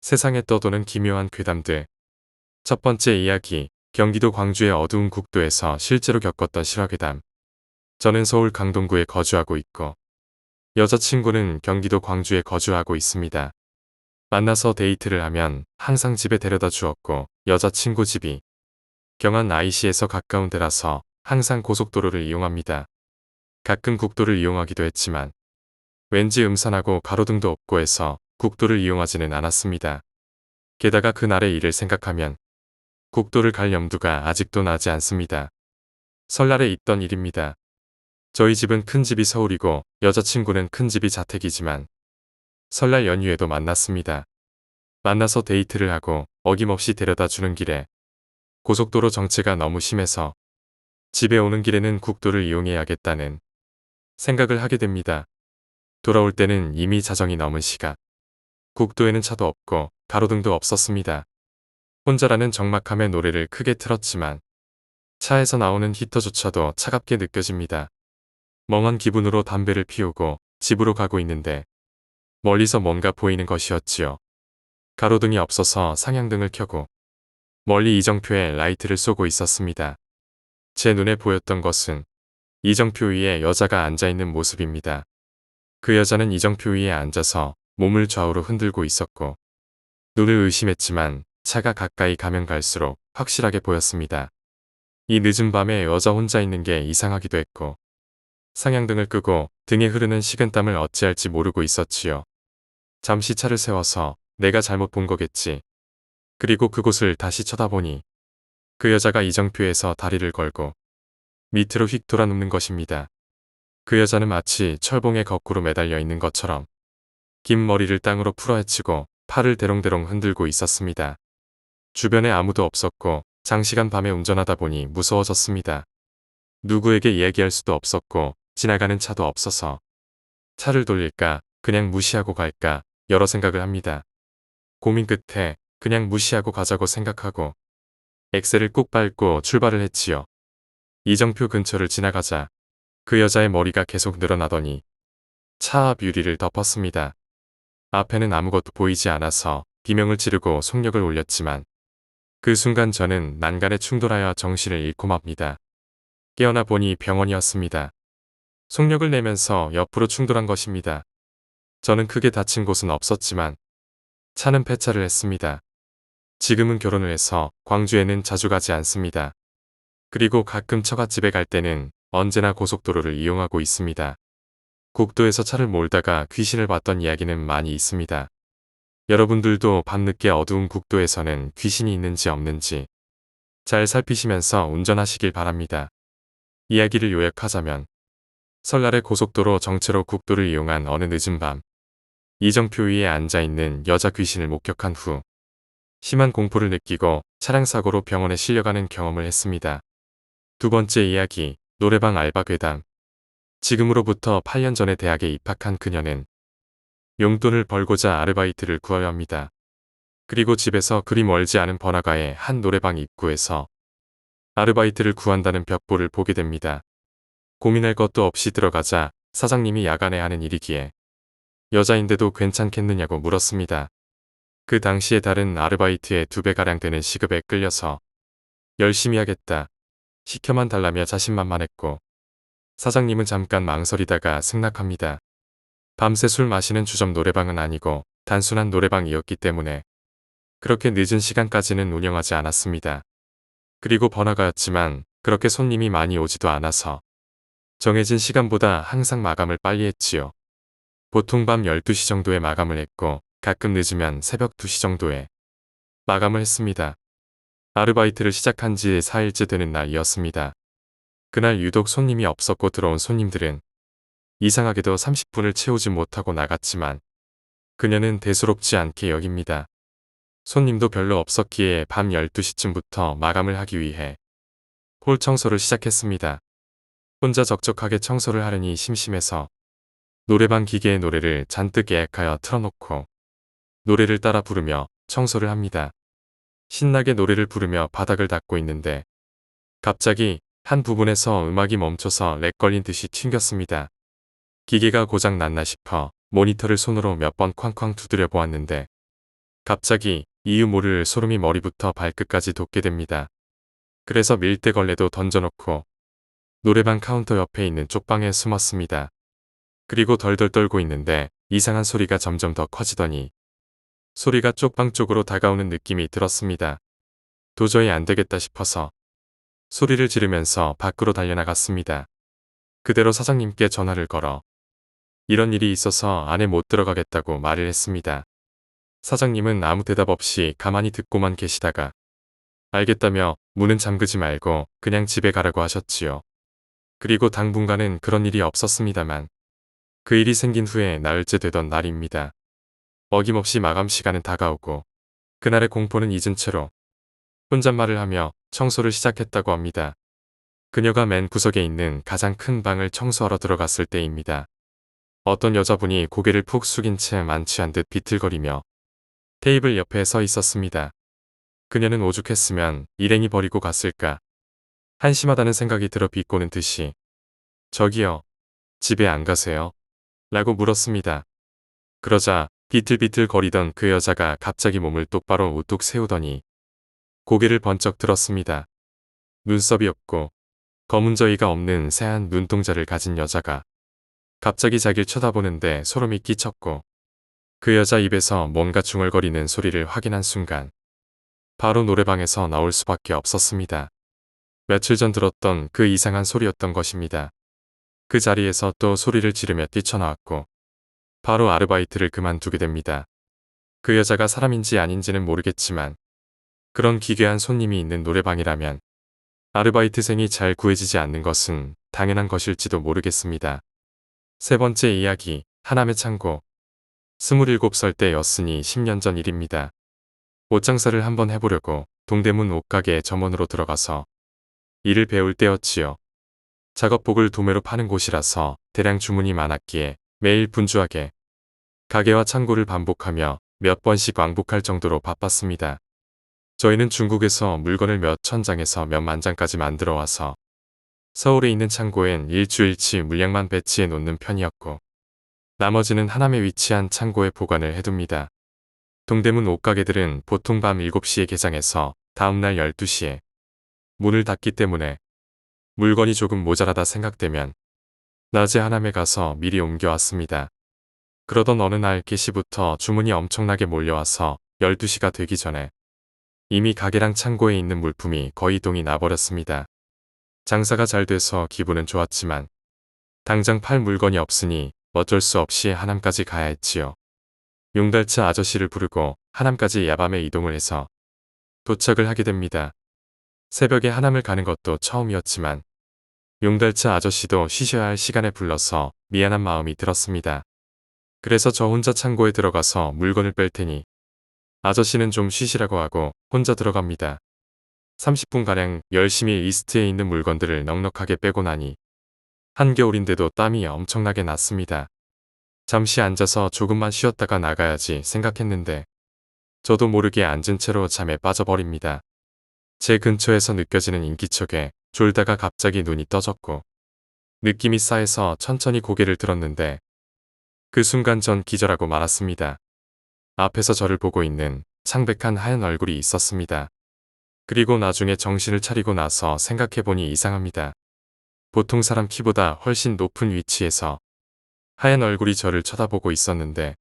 세상에 떠도는 기묘한 괴담들. 첫 번째 이야기, 경기도 광주의 어두운 국도에서 실제로 겪었던 실화괴담. 저는 서울 강동구에 거주하고 있고, 여자친구는 경기도 광주에 거주하고 있습니다. 만나서 데이트를 하면 항상 집에 데려다 주었고, 여자친구 집이 경안 IC에서 가까운 데라서 항상 고속도로를 이용합니다. 가끔 국도를 이용하기도 했지만, 왠지 음산하고 가로등도 없고 해서 국도를 이용하지는 않았습니다. 게다가 그날의 일을 생각하면 국도를 갈 염두가 아직도 나지 않습니다. 설날에 있던 일입니다. 저희 집은 큰 집이 서울이고 여자친구는 큰 집이 자택이지만 설날 연휴에도 만났습니다. 만나서 데이트를 하고 어김없이 데려다 주는 길에 고속도로 정체가 너무 심해서 집에 오는 길에는 국도를 이용해야겠다는 생각을 하게 됩니다. 돌아올 때는 이미 자정이 넘은 시각. 국도에는 차도 없고 가로등도 없었습니다. 혼자라는 적막함에 노래를 크게 틀었지만 차에서 나오는 히터조차도 차갑게 느껴집니다. 멍한 기분으로 담배를 피우고 집으로 가고 있는데 멀리서 뭔가 보이는 것이었지요. 가로등이 없어서 상향등을 켜고 멀리 이정표에 라이트를 쏘고 있었습니다. 제 눈에 보였던 것은 이정표 위에 여자가 앉아있는 모습입니다. 그 여자는 이정표 위에 앉아서 몸을 좌우로 흔들고 있었고 눈을 의심했지만 차가 가까이 가면 갈수록 확실하게 보였습니다. 이 늦은 밤에 여자 혼자 있는 게 이상하기도 했고 상향등을 끄고 등에 흐르는 식은땀을 어찌할지 모르고 있었지요. 잠시 차를 세워서 내가 잘못 본 거겠지. 그리고 그곳을 다시 쳐다보니 그 여자가 이정표에서 다리를 걸고 밑으로 휙 돌아눕는 것입니다. 그 여자는 마치 철봉에 거꾸로 매달려 있는 것처럼 긴 머리를 땅으로 풀어헤치고 팔을 대롱대롱 흔들고 있었습니다. 주변에 아무도 없었고 장시간 밤에 운전하다 보니 무서워졌습니다. 누구에게 이야기할 수도 없었고 지나가는 차도 없어서 차를 돌릴까 그냥 무시하고 갈까 여러 생각을 합니다. 고민 끝에 그냥 무시하고 가자고 생각하고 엑셀을 꾹 밟고 출발을 했지요. 이정표 근처를 지나가자 그 여자의 머리가 계속 늘어나더니 차 앞 유리를 덮었습니다. 앞에는 아무것도 보이지 않아서 비명을 지르고 속력을 올렸지만 그 순간 저는 난간에 충돌하여 정신을 잃고 맙니다. 깨어나 보니 병원이었습니다. 속력을 내면서 옆으로 충돌한 것입니다. 저는 크게 다친 곳은 없었지만 차는 폐차를 했습니다. 지금은 결혼을 해서 광주에는 자주 가지 않습니다. 그리고 가끔 처갓집에 갈 때는 언제나 고속도로를 이용하고 있습니다. 국도에서 차를 몰다가 귀신을 봤던 이야기는 많이 있습니다. 여러분들도 밤늦게 어두운 국도에서는 귀신이 있는지 없는지 잘 살피시면서 운전하시길 바랍니다. 이야기를 요약하자면 설날에 고속도로 정체로 국도를 이용한 어느 늦은 밤 이정표 위에 앉아있는 여자 귀신을 목격한 후 심한 공포를 느끼고 차량 사고로 병원에 실려가는 경험을 했습니다. 두 번째 이야기, 노래방 알바 괴담. 지금으로부터 8년 전에 대학에 입학한 그녀는 용돈을 벌고자 아르바이트를 구하려 합니다. 그리고 집에서 그리 멀지 않은 번화가의 한 노래방 입구에서 아르바이트를 구한다는 벽보를 보게 됩니다. 고민할 것도 없이 들어가자 사장님이 야간에 하는 일이기에 여자인데도 괜찮겠느냐고 물었습니다. 그 당시에 다른 아르바이트의 2배가량 되는 시급에 끌려서 열심히 하겠다, 시켜만 달라며 자신만만했고 사장님은 잠깐 망설이다가 승낙합니다. 밤새 술 마시는 주점 노래방은 아니고 단순한 노래방이었기 때문에 그렇게 늦은 시간까지는 운영하지 않았습니다. 그리고 번화가였지만 그렇게 손님이 많이 오지도 않아서 정해진 시간보다 항상 마감을 빨리 했지요. 보통 밤 12시 정도에 마감을 했고 가끔 늦으면 새벽 2시 정도에 마감을 했습니다. 아르바이트를 시작한 지 4일째 되는 날이었습니다. 그날 유독 손님이 없었고 들어온 손님들은 이상하게도 30분을 채우지 못하고 나갔지만 그녀는 대수롭지 않게 여깁니다. 손님도 별로 없었기에 밤 12시쯤부터 마감을 하기 위해 홀 청소를 시작했습니다. 혼자 적적하게 청소를 하려니 심심해서 노래방 기계의 노래를 잔뜩 예약하여 틀어놓고 노래를 따라 부르며 청소를 합니다. 신나게 노래를 부르며 바닥을 닦고 있는데 갑자기 한 부분에서 음악이 멈춰서 렉 걸린 듯이 튕겼습니다. 기계가 고장 났나 싶어 모니터를 손으로 몇 번 쾅쾅 두드려 보았는데 갑자기 이유 모를 소름이 머리부터 발끝까지 돋게 됩니다. 그래서 밀대걸레도 던져놓고 노래방 카운터 옆에 있는 쪽방에 숨었습니다. 그리고 덜덜 떨고 있는데 이상한 소리가 점점 더 커지더니 소리가 쪽방 쪽으로 다가오는 느낌이 들었습니다. 도저히 안 되겠다 싶어서 소리를 지르면서 밖으로 달려나갔습니다. 그대로 사장님께 전화를 걸어 이런 일이 있어서 안에 못 들어가겠다고 말을 했습니다. 사장님은 아무 대답 없이 가만히 듣고만 계시다가 알겠다며 문은 잠그지 말고 그냥 집에 가라고 하셨지요. 그리고 당분간은 그런 일이 없었습니다만 그 일이 생긴 후에 나흘째 되던 날입니다. 어김없이 마감 시간은 다가오고 그날의 공포는 잊은 채로 혼잣말을 하며 청소를 시작했다고 합니다. 그녀가 맨 구석에 있는 가장 큰 방을 청소하러 들어갔을 때입니다. 어떤 여자분이 고개를 푹 숙인 채 만취한 듯 비틀거리며 테이블 옆에 서 있었습니다. 그녀는 오죽했으면 일행이 버리고 갔을까. 한심하다는 생각이 들어 비꼬는 듯이 저기요, 집에 안 가세요? 라고 물었습니다. 그러자 비틀비틀 거리던 그 여자가 갑자기 몸을 똑바로 우뚝 세우더니 고개를 번쩍 들었습니다. 눈썹이 없고 검은 저희가 없는 새한 눈동자를 가진 여자가 갑자기 자길 쳐다보는데 소름이 끼쳤고 그 여자 입에서 뭔가 중얼거리는 소리를 확인한 순간 바로 노래방에서 나올 수밖에 없었습니다. 며칠 전 들었던 그 이상한 소리였던 것입니다. 그 자리에서 또 소리를 지르며 뛰쳐나왔고 바로 아르바이트를 그만두게 됩니다. 그 여자가 사람인지 아닌지는 모르겠지만 그런 기괴한 손님이 있는 노래방이라면 아르바이트생이 잘 구해지지 않는 것은 당연한 것일지도 모르겠습니다. 세 번째 이야기, 하남의 창고. 27살 때였으니 10년 전 일입니다. 옷장사를 한번 해보려고 동대문 옷가게 점원으로 들어가서 일을 배울 때였지요. 작업복을 도매로 파는 곳이라서 대량 주문이 많았기에 매일 분주하게 가게와 창고를 반복하며 몇 번씩 왕복할 정도로 바빴습니다. 저희는 중국에서 물건을 몇 천 장에서 몇 만 장까지 만들어 와서 서울에 있는 창고엔 일주일치 물량만 배치해 놓는 편이었고 나머지는 하남에 위치한 창고에 보관을 해둡니다. 동대문 옷가게들은 보통 밤 7시에 개장해서 다음날 12시에 문을 닫기 때문에 물건이 조금 모자라다 생각되면 낮에 하남에 가서 미리 옮겨왔습니다. 그러던 어느 날 개시부터 주문이 엄청나게 몰려와서 12시가 되기 전에 이미 가게랑 창고에 있는 물품이 거의 동이 나버렸습니다. 장사가 잘 돼서 기분은 좋았지만 당장 팔 물건이 없으니 어쩔 수 없이 하남까지 가야 했지요. 용달차 아저씨를 부르고 하남까지 야밤에 이동을 해서 도착을 하게 됩니다. 새벽에 하남을 가는 것도 처음이었지만 용달차 아저씨도 쉬셔야 할 시간에 불러서 미안한 마음이 들었습니다. 그래서 저 혼자 창고에 들어가서 물건을 뺄 테니 아저씨는 좀 쉬시라고 하고 혼자 들어갑니다. 30분가량 열심히 리스트에 있는 물건들을 넉넉하게 빼고 나니 한겨울인데도 땀이 엄청나게 났습니다. 잠시 앉아서 조금만 쉬었다가 나가야지 생각했는데 저도 모르게 앉은 채로 잠에 빠져버립니다. 제 근처에서 느껴지는 인기척에 졸다가 갑자기 눈이 떠졌고 느낌이 싸해서 천천히 고개를 들었는데 그 순간 전 기절하고 말았습니다. 앞에서 저를 보고 있는 창백한 하얀 얼굴이 있었습니다. 그리고 나중에 정신을 차리고 나서 생각해보니 이상합니다. 보통 사람 키보다 훨씬 높은 위치에서 하얀 얼굴이 저를 쳐다보고 있었는데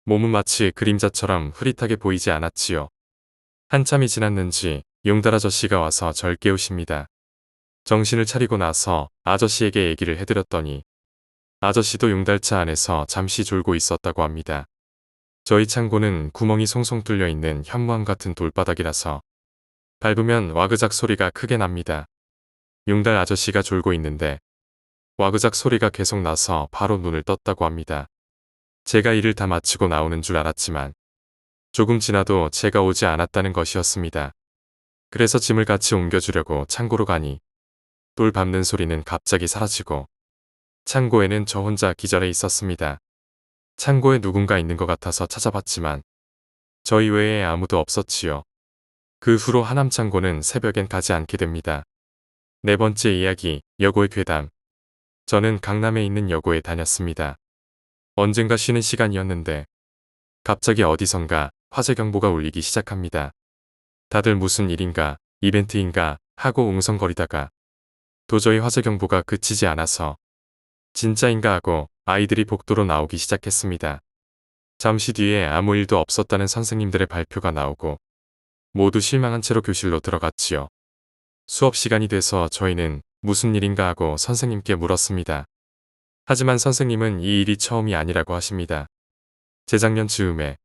몸은 마치 그림자처럼 흐릿하게 보이지 않았지요. 한참이 지났는지 용달 아저씨가 와서 절 깨우십니다. 정신을 차리고 나서 아저씨에게 얘기를 해드렸더니 아저씨도 용달차 안에서 잠시 졸고 있었다고 합니다. 저희 창고는 구멍이 송송 뚫려 있는 현무암 같은 돌바닥이라서 밟으면 와그작 소리가 크게 납니다. 용달 아저씨가 졸고 있는데 와그작 소리가 계속 나서 바로 눈을 떴다고 합니다. 제가 일을 다 마치고 나오는 줄 알았지만 조금 지나도 제가 오지 않았다는 것이었습니다. 그래서 짐을 같이 옮겨주려고 창고로 가니 돌 밟는 소리는 갑자기 사라지고 창고에는 저 혼자 기절해 있었습니다. 창고에 누군가 있는 것 같아서 찾아봤지만 저희 외에 아무도 없었지요. 그 후로 하남 창고는 새벽엔 가지 않게 됩니다. 네 번째 이야기, 여고의 괴담. 저는 강남에 있는 여고에 다녔습니다. 언젠가 쉬는 시간이었는데 갑자기 어디선가 화재 경보가 울리기 시작합니다. 다들 무슨 일인가, 이벤트인가 하고 웅성거리다가 도저히 화재 경보가 그치지 않아서 진짜인가 하고 아이들이 복도로 나오기 시작했습니다. 잠시 뒤에 아무 일도 없었다는 선생님들의 발표가 나오고 모두 실망한 채로 교실로 들어갔지요. 수업 시간이 돼서 저희는 무슨 일인가 하고 선생님께 물었습니다. 하지만 선생님은 이 일이 처음이 아니라고 하십니다. 재작년 즈음에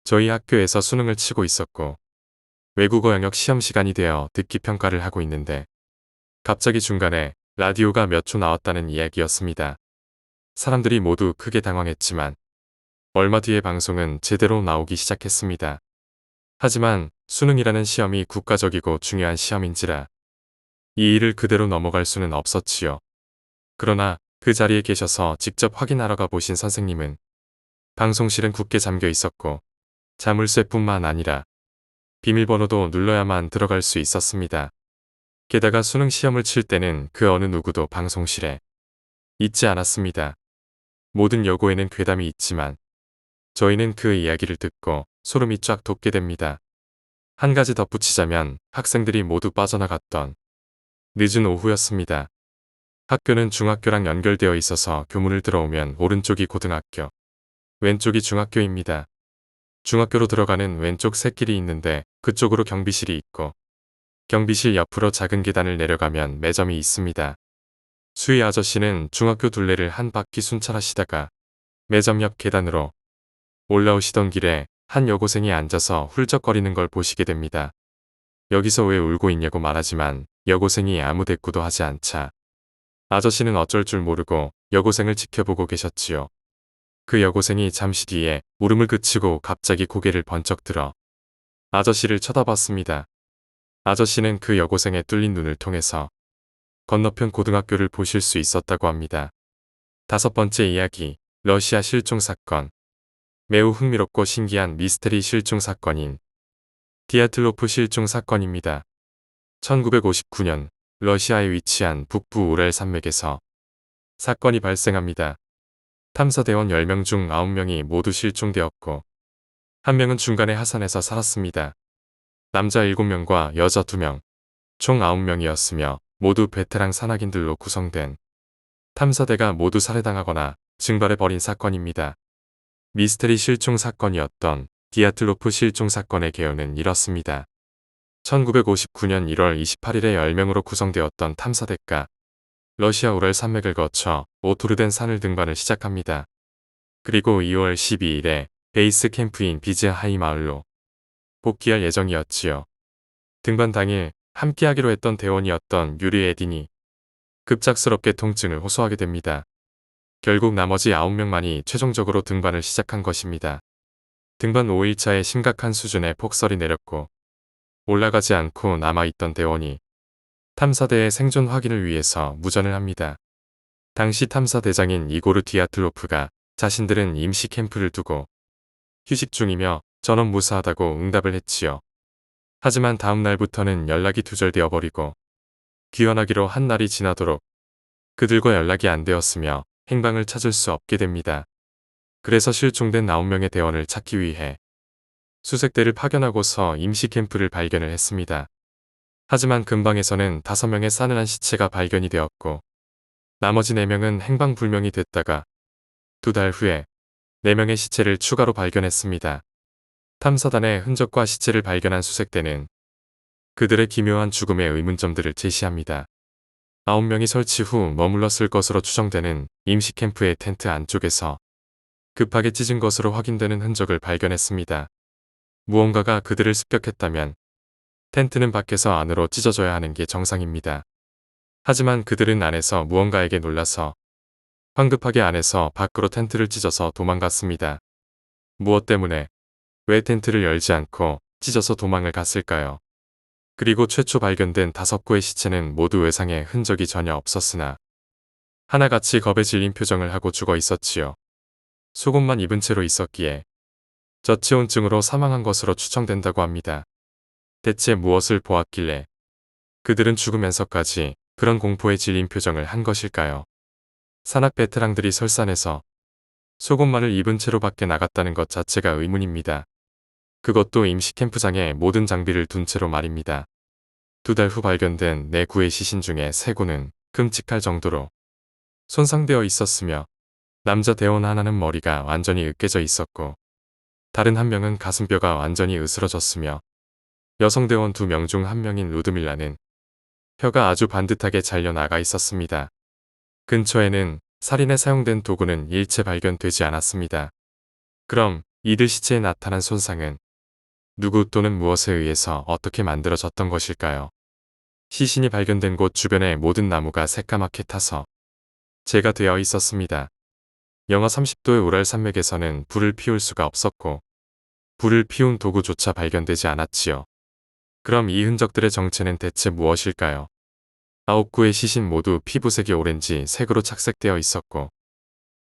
저희 학교에서 수능을 치고 있었고 외국어 영역 시험 시간이 되어 듣기 평가를 하고 있는데 갑자기 중간에 라디오가 몇 초 나왔다는 이야기였습니다. 사람들이 모두 크게 당황했지만 얼마 뒤에 방송은 제대로 나오기 시작했습니다. 하지만 수능이라는 시험이 국가적이고 중요한 시험인지라 이 일을 그대로 넘어갈 수는 없었지요. 그러나 그 자리에 계셔서 직접 확인하러 가보신 선생님은 방송실은 굳게 잠겨 있었고 자물쇠뿐만 아니라 비밀번호도 눌러야만 들어갈 수 있었습니다. 게다가 수능 시험을 칠 때는 그 어느 누구도 방송실에 있지 않았습니다. 모든 여고에는 괴담이 있지만 저희는 그 이야기를 듣고 소름이 쫙 돋게 됩니다. 한 가지 덧붙이자면 학생들이 모두 빠져나갔던 늦은 오후였습니다. 학교는 중학교랑 연결되어 있어서 교문을 들어오면 오른쪽이 고등학교, 왼쪽이 중학교입니다. 중학교로 들어가는 왼쪽 샛길이 있는데 그쪽으로 경비실이 있고 경비실 옆으로 작은 계단을 내려가면 매점이 있습니다. 수희 아저씨는 중학교 둘레를 한 바퀴 순찰하시다가 매점 옆 계단으로 올라오시던 길에 한 여고생이 앉아서 훌쩍거리는 걸 보시게 됩니다. 여기서 왜 울고 있냐고 말하지만 여고생이 아무 대꾸도 하지 않자 아저씨는 어쩔 줄 모르고 여고생을 지켜보고 계셨지요. 그 여고생이 잠시 뒤에 울음을 그치고 갑자기 고개를 번쩍 들어 아저씨를 쳐다봤습니다. 아저씨는 그 여고생의 뚫린 눈을 통해서 건너편 고등학교를 보실 수 있었다고 합니다. 다섯 번째 이야기, 러시아 실종 사건. 매우 흥미롭고 신기한 미스테리 실종 사건인 디아틀로프 실종 사건입니다. 1959년 러시아에 위치한 북부 우랄 산맥에서 사건이 발생합니다. 탐사대원 10명 중 9명이 모두 실종되었고 한 명은 중간에 하산해서 살았습니다. 남자 7명과 여자 2명, 총 9명이었으며 모두 베테랑 산악인들로 구성된 탐사대가 모두 살해당하거나 증발해버린 사건입니다. 미스테리 실종 사건이었던 디아틀로프 실종 사건의 개요는 이렇습니다. 1959년 1월 28일에 10명으로 구성되었던 탐사대가 러시아 우랄 산맥을 거쳐 오토르덴 산을 등반을 시작합니다. 그리고 2월 12일에 베이스 캠프인 비즈하이 마을로 복귀할 예정이었지요. 등반 당일 함께하기로 했던 대원이었던 유리 에딘이 급작스럽게 통증을 호소하게 됩니다. 결국 나머지 9명만이 최종적으로 등반을 시작한 것입니다. 등반 5일차에 심각한 수준의 폭설이 내렸고 올라가지 않고 남아있던 대원이 탐사대의 생존 확인을 위해서 무전을 합니다. 당시 탐사대장인 이고르 디아틀로프가 자신들은 임시 캠프를 두고 휴식 중이며 전원 무사하다고 응답을 했지요. 하지만 다음 날부터는 연락이 두절되어 버리고 귀환하기로 한 날이 지나도록 그들과 연락이 안 되었으며 행방을 찾을 수 없게 됩니다. 그래서 실종된 9명의 대원을 찾기 위해 수색대를 파견하고서 임시 캠프를 발견을 했습니다. 하지만 근방에서는 5명의 싸늘한 시체가 발견이 되었고 나머지 4명은 행방불명이 됐다가 2달 후에 4명의 시체를 추가로 발견했습니다. 탐사단의 흔적과 시체를 발견한 수색대는 그들의 기묘한 죽음의 의문점들을 제시합니다. 9명이 설치 후 머물렀을 것으로 추정되는 임시 캠프의 텐트 안쪽에서 급하게 찢은 것으로 확인되는 흔적을 발견했습니다. 무언가가 그들을 습격했다면 텐트는 밖에서 안으로 찢어져야 하는 게 정상입니다. 하지만 그들은 안에서 무언가에게 놀라서 황급하게 안에서 밖으로 텐트를 찢어서 도망갔습니다. 무엇 때문에 왜 텐트를 열지 않고 찢어서 도망을 갔을까요? 그리고 최초 발견된 5구의 시체는 모두 외상에 흔적이 전혀 없었으나 하나같이 겁에 질린 표정을 하고 죽어 있었지요. 속옷만 입은 채로 있었기에 저체온증으로 사망한 것으로 추정된다고 합니다. 대체 무엇을 보았길래 그들은 죽으면서까지 그런 공포에 질린 표정을 한 것일까요? 산악 베테랑들이 설산해서 속옷만을 입은 채로 밖에 나갔다는 것 자체가 의문입니다. 그것도 임시 캠프장에 모든 장비를 둔 채로 말입니다. 2달 후 발견된 4구의 시신 중에 3구는 끔찍할 정도로 손상되어 있었으며 남자 대원 하나는 머리가 완전히 으깨져 있었고 다른 한 명은 가슴뼈가 완전히 으스러졌으며 여성 대원 2명 중 한 명인 루드밀라는 혀가 아주 반듯하게 잘려나가 있었습니다. 근처에는 살인에 사용된 도구는 일체 발견되지 않았습니다. 그럼 이들 시체에 나타난 손상은 누구 또는 무엇에 의해서 어떻게 만들어졌던 것일까요? 시신이 발견된 곳 주변의 모든 나무가 새까맣게 타서 재가 되어 있었습니다. 영하 30도의 우랄 산맥에서는 불을 피울 수가 없었고 불을 피운 도구조차 발견되지 않았지요. 그럼 이 흔적들의 정체는 대체 무엇일까요? 9구의 시신 모두 피부색이 오렌지색으로 착색되어 있었고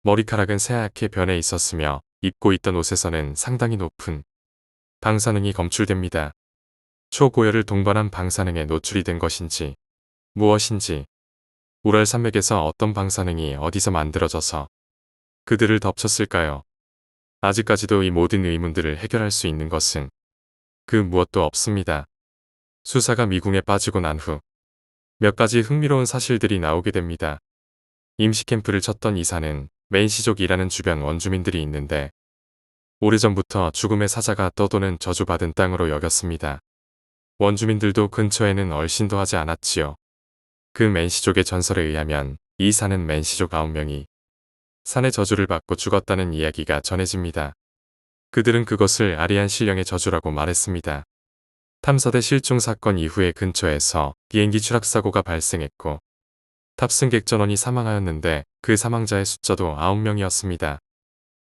머리카락은 새하얗게 변해 있었으며 입고 있던 옷에서는 상당히 높은 방사능이 검출됩니다. 초고열을 동반한 방사능에 노출이 된 것인지 무엇인지 우랄 산맥에서 어떤 방사능이 어디서 만들어져서 그들을 덮쳤을까요? 아직까지도 이 모든 의문들을 해결할 수 있는 것은 그 무엇도 없습니다. 수사가 미궁에 빠지고 난 후 몇 가지 흥미로운 사실들이 나오게 됩니다. 임시캠프를 쳤던 이사는 맨시족이라는 주변 원주민들이 있는데 오래전부터 죽음의 사자가 떠도는 저주받은 땅으로 여겼습니다. 원주민들도 근처에는 얼씬도 하지 않았지요. 그 맨시족의 전설에 의하면 이 산은 맨시족 9명이 산의 저주를 받고 죽었다는 이야기가 전해집니다. 그들은 그것을 아리안 신령의 저주라고 말했습니다. 탐사대 실종 사건 이후에 근처에서 비행기 추락사고가 발생했고 탑승객 전원이 사망하였는데 그 사망자의 숫자도 9명이었습니다.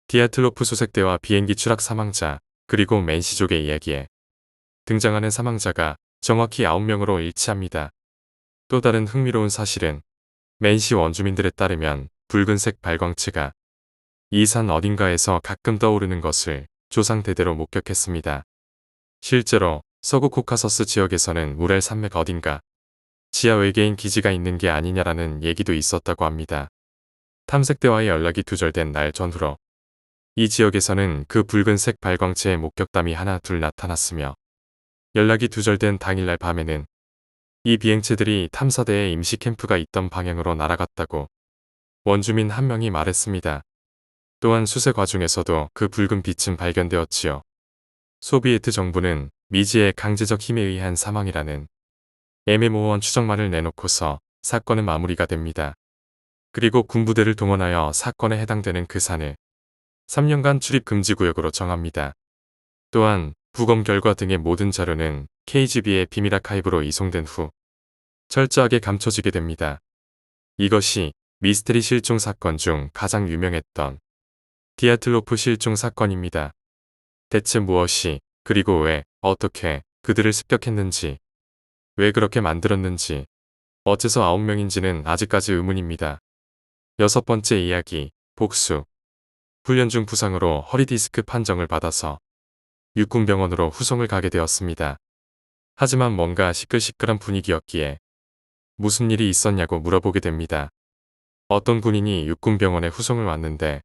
디아틀로프 수색대와 비행기 추락 사망자 그리고 맨시족의 이야기에 등장하는 사망자가 정확히 9명으로 일치합니다. 또 다른 흥미로운 사실은 맨시 원주민들에 따르면 붉은색 발광체가 이 산 어딘가에서 가끔 떠오르는 것을 조상 대대로 목격했습니다. 실제로 서구 코카서스 지역에서는 우랄 산맥 어딘가 지하 외계인 기지가 있는 게 아니냐라는 얘기도 있었다고 합니다. 탐색대와의 연락이 두절된 날 전후로 이 지역에서는 그 붉은색 발광체의 목격담이 하나 둘 나타났으며 연락이 두절된 당일날 밤에는 이 비행체들이 탐사대에 임시 캠프가 있던 방향으로 날아갔다고 원주민 한 명이 말했습니다. 또한 수색 과정에서도 그 붉은 빛은 발견되었지요. 소비에트 정부는 미지의 강제적 힘에 의한 사망이라는 애매모호한 추정만을 내놓고서 사건은 마무리가 됩니다. 그리고 군부대를 동원하여 사건에 해당되는 그 산을 3년간 출입 금지 구역으로 정합니다. 또한 부검 결과 등의 모든 자료는 KGB의 비밀 아카이브로 이송된 후 철저하게 감춰지게 됩니다. 이것이 미스테리 실종 사건 중 가장 유명했던 디아틀로프 실종 사건입니다. 대체 무엇이 그리고 왜 어떻게 그들을 습격했는지 왜 그렇게 만들었는지 어째서 9명인지는 아직까지 의문입니다. 6번째 이야기 복수 훈련 중 부상으로 허리디스크 판정을 받아서 육군병원으로 후송을 가게 되었습니다. 하지만 뭔가 시끌시끌한 분위기였기에 무슨 일이 있었냐고 물어보게 됩니다. 어떤 군인이 육군병원에 후송을 왔는데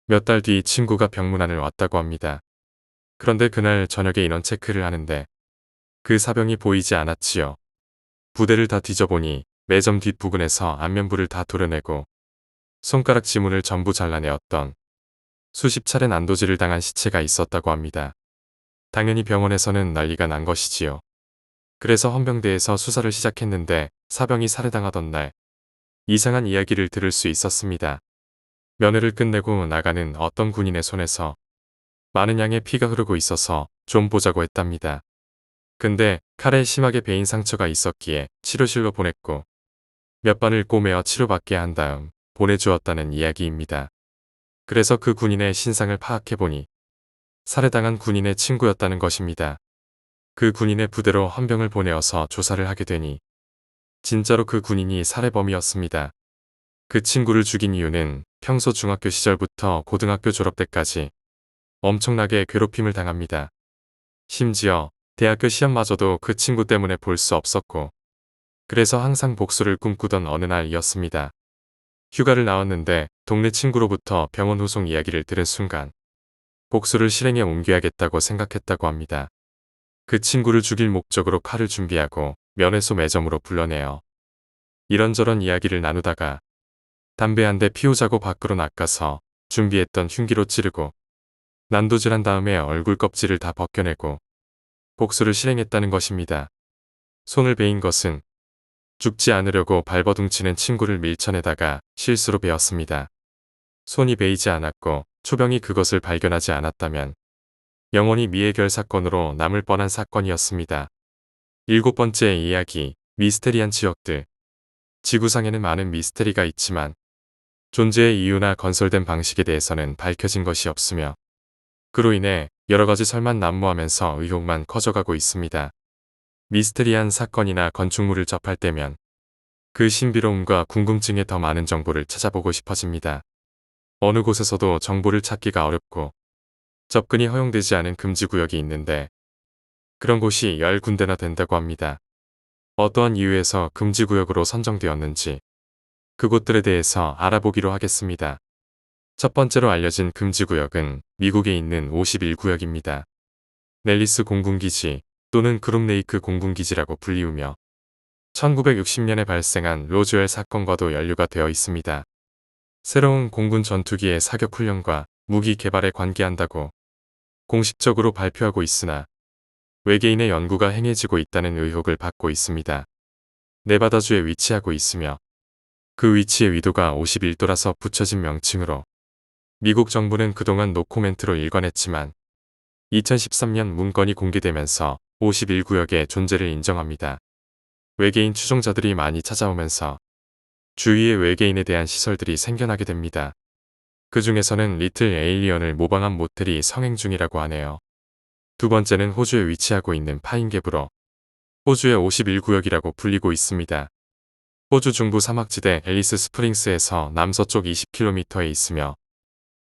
몇 달 뒤 친구가 병문안을 왔다고 합니다. 그런데 그날 저녁에 인원 체크를 하는데 그 사병이 보이지 않았지요. 부대를 다 뒤져보니 매점 뒷부분에서 안면부를 다 도려내고 손가락 지문을 전부 잘라내었던 수십 차례 난도질을 당한 시체가 있었다고 합니다. 당연히 병원에서는 난리가 난 것이지요. 그래서 헌병대에서 수사를 시작했는데 사병이 살해당하던 날 이상한 이야기를 들을 수 있었습니다. 면회를 끝내고 나가는 어떤 군인의 손에서 많은 양의 피가 흐르고 있어서 좀 보자고 했답니다. 근데 칼에 심하게 베인 상처가 있었기에 치료실로 보냈고 몇 번을 꼬매어 치료받게 한 다음 보내주었다는 이야기입니다. 그래서 그 군인의 신상을 파악해보니 살해당한 군인의 친구였다는 것입니다. 그 군인의 부대로 헌병을 보내어서 조사를 하게 되니 진짜로 그 군인이 살해범이었습니다. 그 친구를 죽인 이유는 평소 중학교 시절부터 고등학교 졸업 때까지 엄청나게 괴롭힘을 당합니다. 심지어 대학교 시험마저도 그 친구 때문에 볼 수 없었고 그래서 항상 복수를 꿈꾸던 어느 날이었습니다. 휴가를 나왔는데 동네 친구로부터 병원 후송 이야기를 들은 순간 복수를 실행에 옮겨야겠다고 생각했다고 합니다. 그 친구를 죽일 목적으로 칼을 준비하고 면회소 매점으로 불러내요. 이런저런 이야기를 나누다가 담배 한 대 피우자고 밖으로 나가서 준비했던 흉기로 찌르고 난도질한 다음에 얼굴 껍질을 다 벗겨내고 복수를 실행했다는 것입니다. 손을 베인 것은 죽지 않으려고 발버둥치는 친구를 밀쳐내다가 실수로 베었습니다. 손이 베이지 않았고 초병이 그것을 발견하지 않았다면 영원히 미해결 사건으로 남을 뻔한 사건이었습니다. 7번째 이야기, 미스테리한 지역들. 지구상에는 많은 미스테리가 있지만 존재의 이유나 건설된 방식에 대해서는 밝혀진 것이 없으며 그로 인해 여러가지 설만 난무하면서 의혹만 커져가고 있습니다. 미스테리한 사건이나 건축물을 접할 때면 그 신비로움과 궁금증에 더 많은 정보를 찾아보고 싶어집니다. 어느 곳에서도 정보를 찾기가 어렵고 접근이 허용되지 않은 금지구역이 있는데 그런 곳이 10군데나 된다고 합니다. 어떠한 이유에서 금지구역으로 선정되었는지 그곳들에 대해서 알아보기로 하겠습니다. 첫 번째로 알려진 금지구역은 미국에 있는 51구역입니다. 넬리스 공군기지 또는 그룹레이크 공군기지라고 불리우며 1960년에 발생한 로즈웰 사건과도 연루가 되어 있습니다. 새로운 공군 전투기의 사격 훈련과 무기 개발에 관계한다고 공식적으로 발표하고 있으나 외계인의 연구가 행해지고 있다는 의혹을 받고 있습니다. 네바다주에 위치하고 있으며 그 위치의 위도가 51도라서 붙여진 명칭으로 미국 정부는 그동안 노코멘트로 일관했지만 2013년 문건이 공개되면서 51구역의 존재를 인정합니다. 외계인 추종자들이 많이 찾아오면서 주위에 외계인에 대한 시설들이 생겨나게 됩니다. 그 중에서는 리틀 에일리언을 모방한 모텔이 성행 중이라고 하네요. 두 번째는 호주에 위치하고 있는 파인갭으로 호주의 51구역이라고 불리고 있습니다. 호주 중부 사막지대 앨리스 스프링스에서 남서쪽 20km에 있으며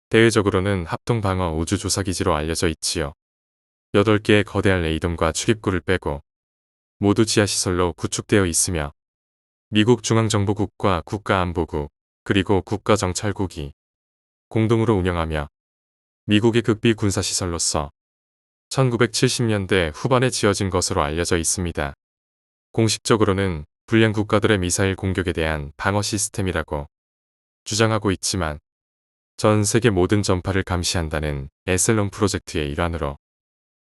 대외적으로는 합동방어 우주조사기지로 알려져 있지요. 8개의 거대한 레이돔과 출입구를 빼고 모두 지하시설로 구축되어 있으며 미국 중앙정보국과 국가안보국 그리고 국가정찰국이 공동으로 운영하며 미국의 극비 군사시설로서 1970년대 후반에 지어진 것으로 알려져 있습니다. 공식적으로는 불량 국가들의 미사일 공격에 대한 방어 시스템이라고 주장하고 있지만 전 세계 모든 전파를 감시한다는 에셀론 프로젝트의 일환으로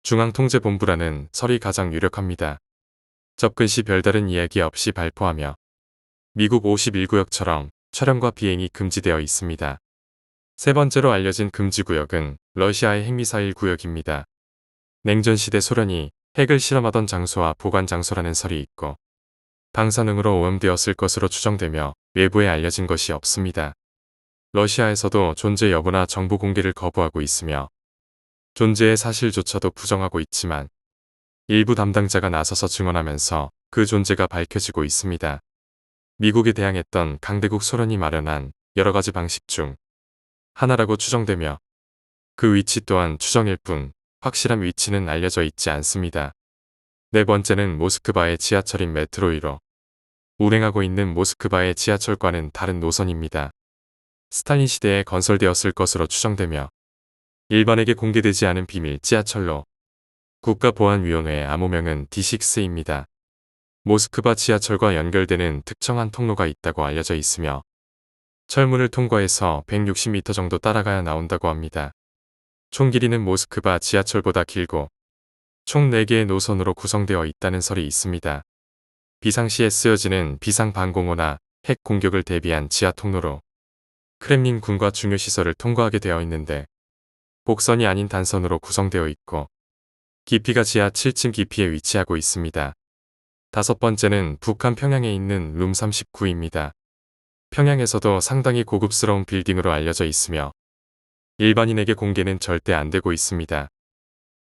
중앙통제본부라는 설이 가장 유력합니다. 접근 시 별다른 이야기 없이 발포하며 미국 51구역처럼 촬영과 비행이 금지되어 있습니다. 세 번째로 알려진 금지구역은 러시아의 핵미사일 구역입니다. 냉전시대 소련이 핵을 실험하던 장소와 보관 장소라는 설이 있고 방사능으로 오염되었을 것으로 추정되며 외부에 알려진 것이 없습니다. 러시아에서도 존재 여부나 정보 공개를 거부하고 있으며 존재의 사실조차도 부정하고 있지만 일부 담당자가 나서서 증언하면서 그 존재가 밝혀지고 있습니다. 미국에 대항했던 강대국 소련이 마련한 여러가지 방식 중 하나라고 추정되며 그 위치 또한 추정일 뿐 확실한 위치는 알려져 있지 않습니다. 네 번째는 모스크바의 지하철인 메트로이로 운행하고 있는 모스크바의 지하철과는 다른 노선입니다. 스탈린 시대에 건설되었을 것으로 추정되며 일반에게 공개되지 않은 비밀 지하철로 국가보안위원회의 암호명은 D6입니다. 모스크바 지하철과 연결되는 특정한 통로가 있다고 알려져 있으며 철문을 통과해서 160m 정도 따라가야 나온다고 합니다. 총 길이는 모스크바 지하철보다 길고 총 4개의 노선으로 구성되어 있다는 설이 있습니다. 비상시에 쓰여지는 비상방공호나 핵 공격을 대비한 지하 통로로 크렘린 군과 중요 시설을 통과하게 되어 있는데 복선이 아닌 단선으로 구성되어 있고 깊이가 지하 7층 깊이에 위치하고 있습니다. 다섯 번째는 북한 평양에 있는 룸 39입니다. 평양에서도 상당히 고급스러운 빌딩으로 알려져 있으며 일반인에게 공개는 절대 안 되고 있습니다.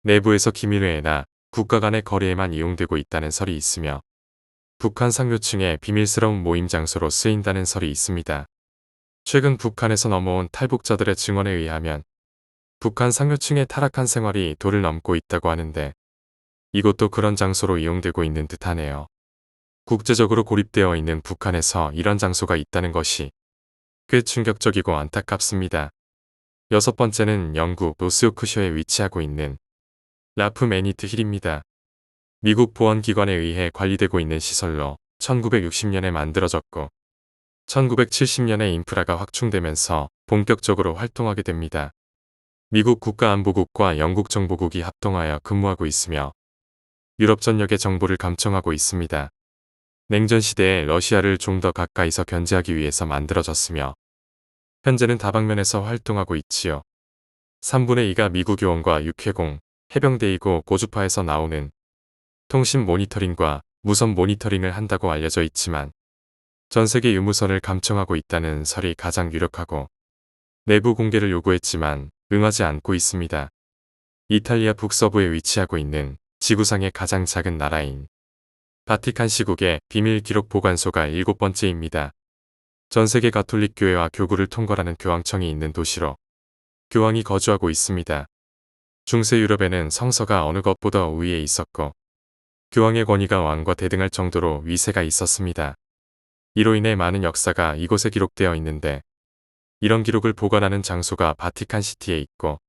내부에서 기밀회의나 국가 간의 거래에만 이용되고 있다는 설이 있으며 북한 상류층의 비밀스러운 모임 장소로 쓰인다는 설이 있습니다. 최근 북한에서 넘어온 탈북자들의 증언에 의하면 북한 상류층의 타락한 생활이 도를 넘고 있다고 하는데 이곳도 그런 장소로 이용되고 있는 듯하네요. 국제적으로 고립되어 있는 북한에서 이런 장소가 있다는 것이 꽤 충격적이고 안타깝습니다. 여섯 번째는 영국 노스요크셔에 위치하고 있는 라프매니트 힐입니다. 미국 보안기관에 의해 관리되고 있는 시설로 1960년에 만들어졌고 1970년에 인프라가 확충되면서 본격적으로 활동하게 됩니다. 미국 국가안보국과 영국 정보국이 합동하여 근무하고 있으며 유럽 전역의 정보를 감청하고 있습니다. 냉전 시대에 러시아를 좀 더 가까이서 견제하기 위해서 만들어졌으며 현재는 다방면에서 활동하고 있지요. 3분의 2가 미국 요원과 육해공, 해병대이고 고주파에서 나오는 통신 모니터링과 무선 모니터링을 한다고 알려져 있지만 전 세계 유무선을 감청하고 있다는 설이 가장 유력하고 내부 공개를 요구했지만 응하지 않고 있습니다. 이탈리아 북서부에 위치하고 있는 지구상의 가장 작은 나라인 바티칸 시국의 비밀 기록 보관소가 7번째입니다. 전 세계 가톨릭 교회와 교구를 통과하는 교황청이 있는 도시로 교황이 거주하고 있습니다. 중세 유럽에는 성서가 어느 것보다 우위에 있었고 교황의 권위가 왕과 대등할 정도로 위세가 있었습니다. 이로 인해 많은 역사가 이곳에 기록되어 있는데 이런 기록을 보관하는 장소가 바티칸 시티에 있고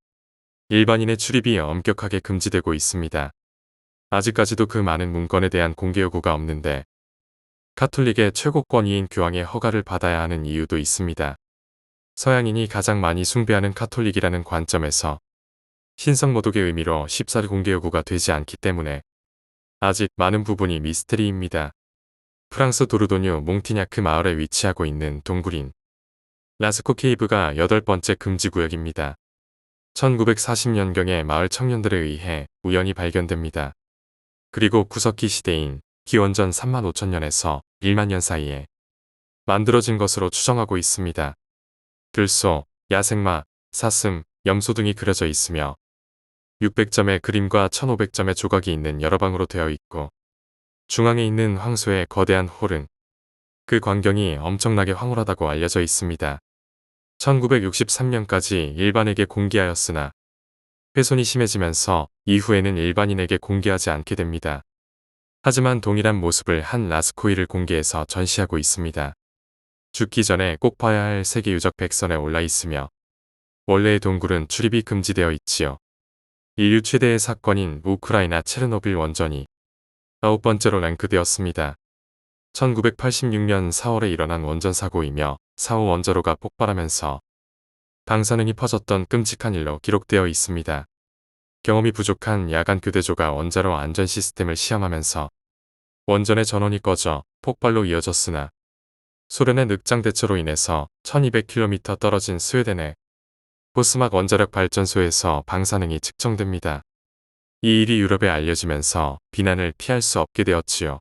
일반인의 출입이 엄격하게 금지되고 있습니다. 아직까지도 그 많은 문건에 대한 공개 요구가 없는데 가톨릭의 최고 권위인 교황의 허가를 받아야 하는 이유도 있습니다. 서양인이 가장 많이 숭배하는 가톨릭이라는 관점에서 신성모독의 의미로 쉽사리 공개 요구가 되지 않기 때문에 아직 많은 부분이 미스테리입니다. 프랑스 도르도뉴 몽티냐크 마을에 위치하고 있는 동굴인 라스코 케이브가 8번째 금지구역입니다. 1940년경에 마을 청년들에 의해 우연히 발견됩니다. 그리고 구석기 시대인 기원전 35,000년에서 1만 년 사이에 만들어진 것으로 추정하고 있습니다. 들소, 야생마, 사슴, 염소 등이 그려져 있으며 600점의 그림과 1500점의 조각이 있는 여러 방으로 되어 있고 중앙에 있는 황소의 거대한 홀은 그 광경이 엄청나게 황홀하다고 알려져 있습니다. 1963년까지 일반에게 공개하였으나 훼손이 심해지면서 이후에는 일반인에게 공개하지 않게 됩니다. 하지만 동일한 모습을 한 라스코이를 공개해서 전시하고 있습니다. 죽기 전에 꼭 봐야 할 세계유적 백선에 올라 있으며 원래의 동굴은 출입이 금지되어 있지요. 인류 최대의 사건인 우크라이나 체르노빌 원전이 9번째로 랭크되었습니다. 1986년 4월에 일어난 원전 사고이며 4호 원자로가 폭발하면서 방사능이 퍼졌던 끔찍한 일로 기록되어 있습니다. 경험이 부족한 야간 교대조가 원자로 안전 시스템을 시험하면서 원전의 전원이 꺼져 폭발로 이어졌으나 소련의 늑장 대처로 인해서 1200km 떨어진 스웨덴의 보스막 원자력 발전소에서 방사능이 측정됩니다. 이 일이 유럽에 알려지면서 비난을 피할 수 없게 되었지요.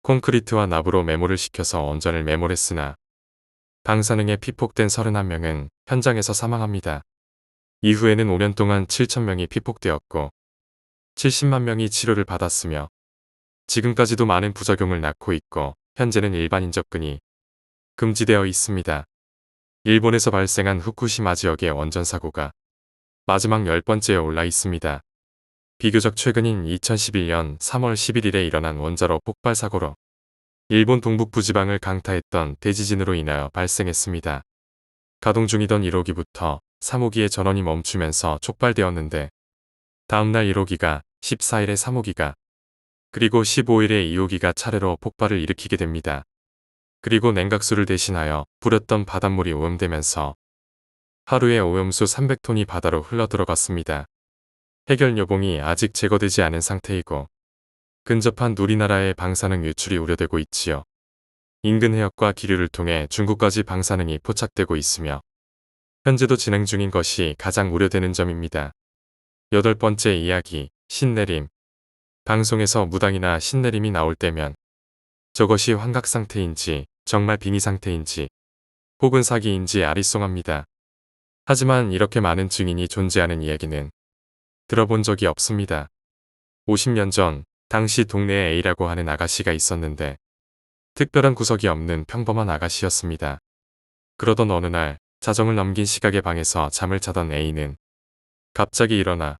콘크리트와 나무로 메모를 시켜서 원전을 메모했으나 방사능에 피폭된 31명은 현장에서 사망합니다. 이후에는 5년 동안 7,000명이 피폭되었고 70만 명이 치료를 받았으며 지금까지도 많은 부작용을 낳고 있고 현재는 일반인 접근이 금지되어 있습니다. 일본에서 발생한 후쿠시마 지역의 원전 사고가 마지막 10번째에 올라 있습니다. 비교적 최근인 2011년 3월 11일에 일어난 원자로 폭발 사고로 일본 동북부 지방을 강타했던 대지진으로 인하여 발생했습니다. 가동 중이던 1호기부터 3호기의 전원이 멈추면서 촉발되었는데 다음날 1호기가, 14일에 3호기가, 그리고 15일에 2호기가 차례로 폭발을 일으키게 됩니다. 그리고 냉각수를 대신하여 뿌렸던 바닷물이 오염되면서 하루에 오염수 300톤이 바다로 흘러들어갔습니다. 해결 요봉이 아직 제거되지 않은 상태이고 근접한 누리나라의 방사능 유출이 우려되고 있지요. 인근 해역과 기류를 통해 중국까지 방사능이 포착되고 있으며 현재도 진행 중인 것이 가장 우려되는 점입니다. 8번째 이야기, 신내림. 방송에서 무당이나 신내림이 나올 때면 저것이 환각 상태인지 정말 빙의 상태인지 혹은 사기인지 아리송합니다. 하지만 이렇게 많은 증인이 존재하는 이야기는 들어본 적이 없습니다. 50년 전 당시 동네에 A라고 하는 아가씨가 있었는데 특별한 구석이 없는 평범한 아가씨였습니다. 그러던 어느 날 자정을 넘긴 시각에 방에서 잠을 자던 A는 갑자기 일어나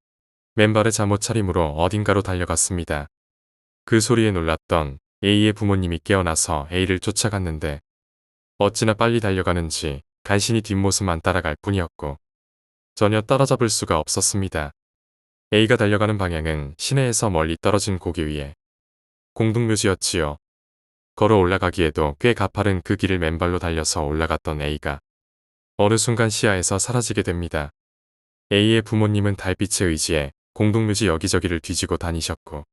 맨발의 잠옷 차림으로 어딘가로 달려갔습니다. 그 소리에 놀랐던 A의 부모님이 깨어나서 A를 쫓아갔는데 어찌나 빨리 달려가는지 간신히 뒷모습만 따라갈 뿐이었고 전혀 따라잡을 수가 없었습니다. A가 달려가는 방향은 시내에서 멀리 떨어진 고개 위에 공동묘지였지요. 걸어 올라가기에도 꽤 가파른 그 길을 맨발로 달려서 올라갔던 A가 어느 순간 시야에서 사라지게 됩니다. A의 부모님은 달빛에 의지해 공동묘지 여기저기를 뒤지고 다니셨고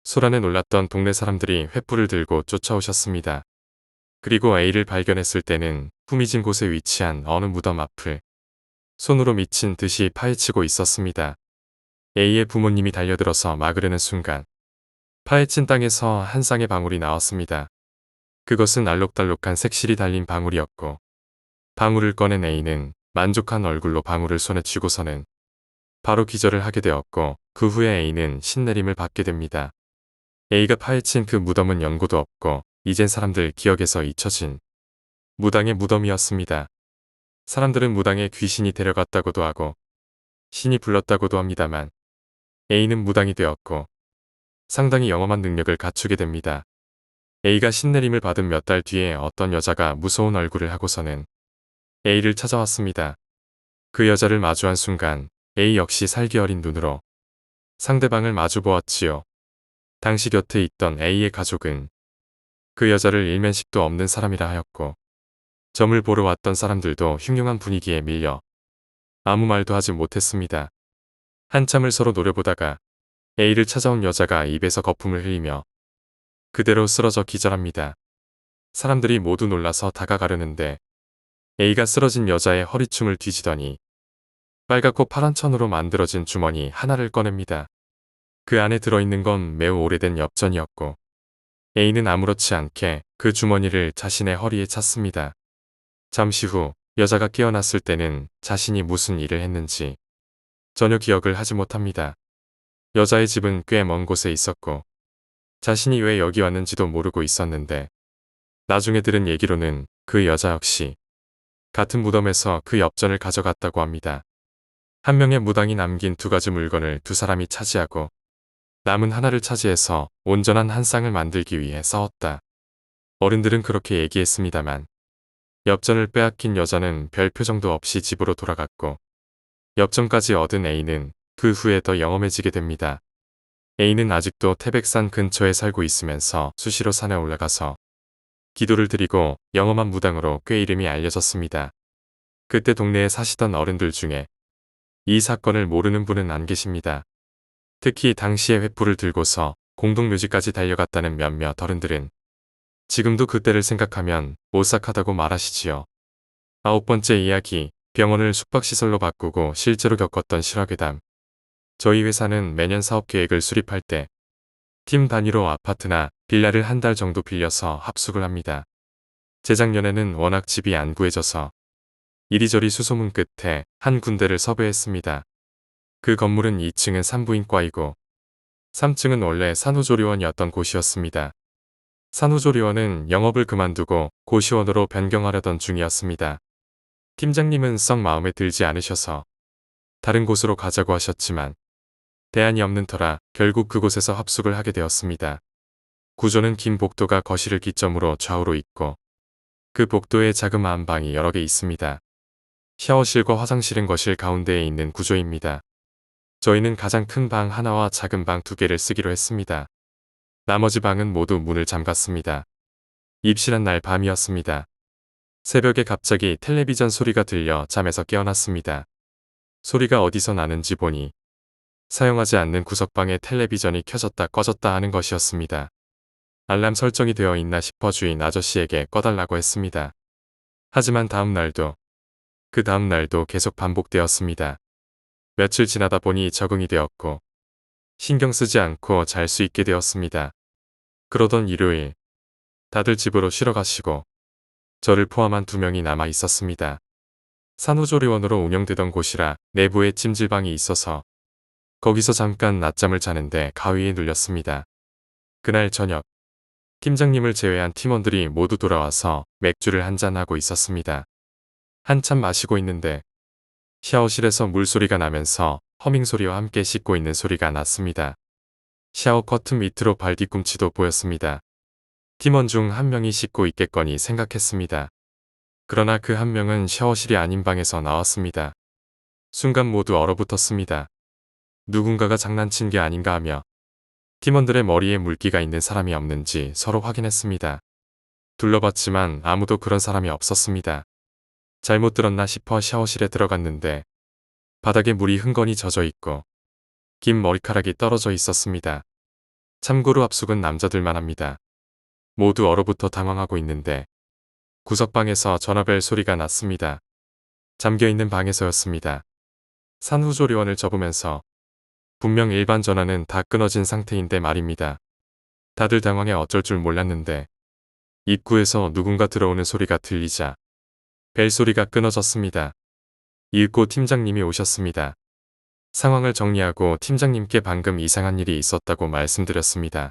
소란에 놀랐던 동네 사람들이 횃불을 들고 쫓아오셨습니다. 그리고 A를 발견했을 때는 후미진 곳에 위치한 어느 무덤 앞을 손으로 미친 듯이 파헤치고 있었습니다. A의 부모님이 달려들어서 막으려는 순간 파헤친 땅에서 한 쌍의 방울이 나왔습니다. 그것은 알록달록한 색실이 달린 방울이었고 방울을 꺼낸 A는 만족한 얼굴로 방울을 손에 쥐고서는 바로 기절을 하게 되었고 그 후에 A는 신내림을 받게 됩니다. A가 파헤친 그 무덤은 연고도 없고 이젠 사람들 기억에서 잊혀진 무당의 무덤이었습니다. 사람들은 무당에 귀신이 데려갔다고도 하고 신이 불렀다고도 합니다만 A는 무당이 되었고 상당히 영험한 능력을 갖추게 됩니다. A가 신내림을 받은 몇 달 뒤에 어떤 여자가 무서운 얼굴을 하고서는 A를 찾아왔습니다. 그 여자를 마주한 순간 A 역시 살기 어린 눈으로 상대방을 마주보았지요. 당시 곁에 있던 A의 가족은 그 여자를 일면식도 없는 사람이라 하였고 점을 보러 왔던 사람들도 흉흉한 분위기에 밀려 아무 말도 하지 못했습니다. 한참을 서로 노려보다가 A를 찾아온 여자가 입에서 거품을 흘리며 그대로 쓰러져 기절합니다. 사람들이 모두 놀라서 다가가려는데 A가 쓰러진 여자의 허리춤을 뒤지더니 빨갛고 파란 천으로 만들어진 주머니 하나를 꺼냅니다. 그 안에 들어있는 건 매우 오래된 엽전이었고 A는 아무렇지 않게 그 주머니를 자신의 허리에 찼습니다. 잠시 후 여자가 깨어났을 때는 자신이 무슨 일을 했는지 전혀 기억을 하지 못합니다. 여자의 집은 꽤 먼 곳에 있었고 자신이 왜 여기 왔는지도 모르고 있었는데 나중에 들은 얘기로는 그 여자 역시 같은 무덤에서 그 엽전을 가져갔다고 합니다. 한 명의 무당이 남긴 두 가지 물건을 두 사람이 차지하고 남은 하나를 차지해서 온전한 한 쌍을 만들기 위해 싸웠다. 어른들은 그렇게 얘기했습니다만 엽전을 빼앗긴 여자는 별 표정도 없이 집으로 돌아갔고 엽전까지 얻은 A는 그 후에 더 영험해지게 됩니다. A는 아직도 태백산 근처에 살고 있으면서 수시로 산에 올라가서 기도를 드리고 영험한 무당으로 꽤 이름이 알려졌습니다. 그때 동네에 사시던 어른들 중에 이 사건을 모르는 분은 안 계십니다. 특히 당시에 횃불을 들고서 공동묘지까지 달려갔다는 몇몇 어른들은 지금도 그때를 생각하면 오싹하다고 말하시지요. 9번째 이야기, 병원을 숙박시설로 바꾸고 실제로 겪었던 실화괴담. 저희 회사는 매년 사업계획을 수립할 때 팀 단위로 아파트나 빌라를 한 달 정도 빌려서 합숙을 합니다. 재작년에는 워낙 집이 안 구해져서 이리저리 수소문 끝에 한 군데를 섭외했습니다. 그 건물은 2층은 산부인과이고 3층은 원래 산후조리원이었던 곳이었습니다. 산후조리원은 영업을 그만두고 고시원으로 변경하려던 중이었습니다. 팀장님은 썩 마음에 들지 않으셔서 다른 곳으로 가자고 하셨지만 대안이 없는 터라 결국 그곳에서 합숙을 하게 되었습니다. 구조는 긴 복도가 거실을 기점으로 좌우로 있고 그 복도에 자그마한 방이 여러 개 있습니다. 샤워실과 화장실은 거실 가운데에 있는 구조입니다. 저희는 가장 큰 방 하나와 작은 방 두 개를 쓰기로 했습니다. 나머지 방은 모두 문을 잠갔습니다. 입실한 날 밤이었습니다. 새벽에 갑자기 텔레비전 소리가 들려 잠에서 깨어났습니다. 소리가 어디서 나는지 보니 사용하지 않는 구석방에 텔레비전이 켜졌다 꺼졌다 하는 것이었습니다. 알람 설정이 되어 있나 싶어 주인 아저씨에게 꺼달라고 했습니다. 하지만 그 다음 날도 계속 반복되었습니다. 며칠 지나다 보니 적응이 되었고 신경 쓰지 않고 잘 수 있게 되었습니다. 그러던 일요일 다들 집으로 쉬러 가시고 저를 포함한 2명이 남아 있었습니다. 산후조리원으로 운영되던 곳이라 내부에 찜질방이 있어서 거기서 잠깐 낮잠을 자는데 가위에 눌렸습니다. 그날 저녁 팀장님을 제외한 팀원들이 모두 돌아와서 맥주를 한잔하고 있었습니다. 한참 마시고 있는데 샤워실에서 물소리가 나면서 허밍 소리와 함께 씻고 있는 소리가 났습니다. 샤워 커튼 밑으로 발 뒤꿈치도 보였습니다. 팀원 중 한 명이 씻고 있겠거니 생각했습니다. 그러나 그 한 명은 샤워실이 아닌 방에서 나왔습니다. 순간 모두 얼어붙었습니다. 누군가가 장난친 게 아닌가 하며 팀원들의 머리에 물기가 있는 사람이 없는지 서로 확인했습니다. 둘러봤지만 아무도 그런 사람이 없었습니다. 잘못 들었나 싶어 샤워실에 들어갔는데 바닥에 물이 흥건히 젖어 있고 긴 머리카락이 떨어져 있었습니다. 참고로 합숙은 남자들만 합니다. 모두 얼어붙어 당황하고 있는데 구석방에서 전화벨 소리가 났습니다. 잠겨있는 방에서였습니다. 산후조리원을 접으면서 분명 일반 전화는 다 끊어진 상태인데 말입니다. 다들 당황해 어쩔 줄 몰랐는데 입구에서 누군가 들어오는 소리가 들리자 벨소리가 끊어졌습니다. 읽고 팀장님이 오셨습니다. 상황을 정리하고 팀장님께 방금 이상한 일이 있었다고 말씀드렸습니다.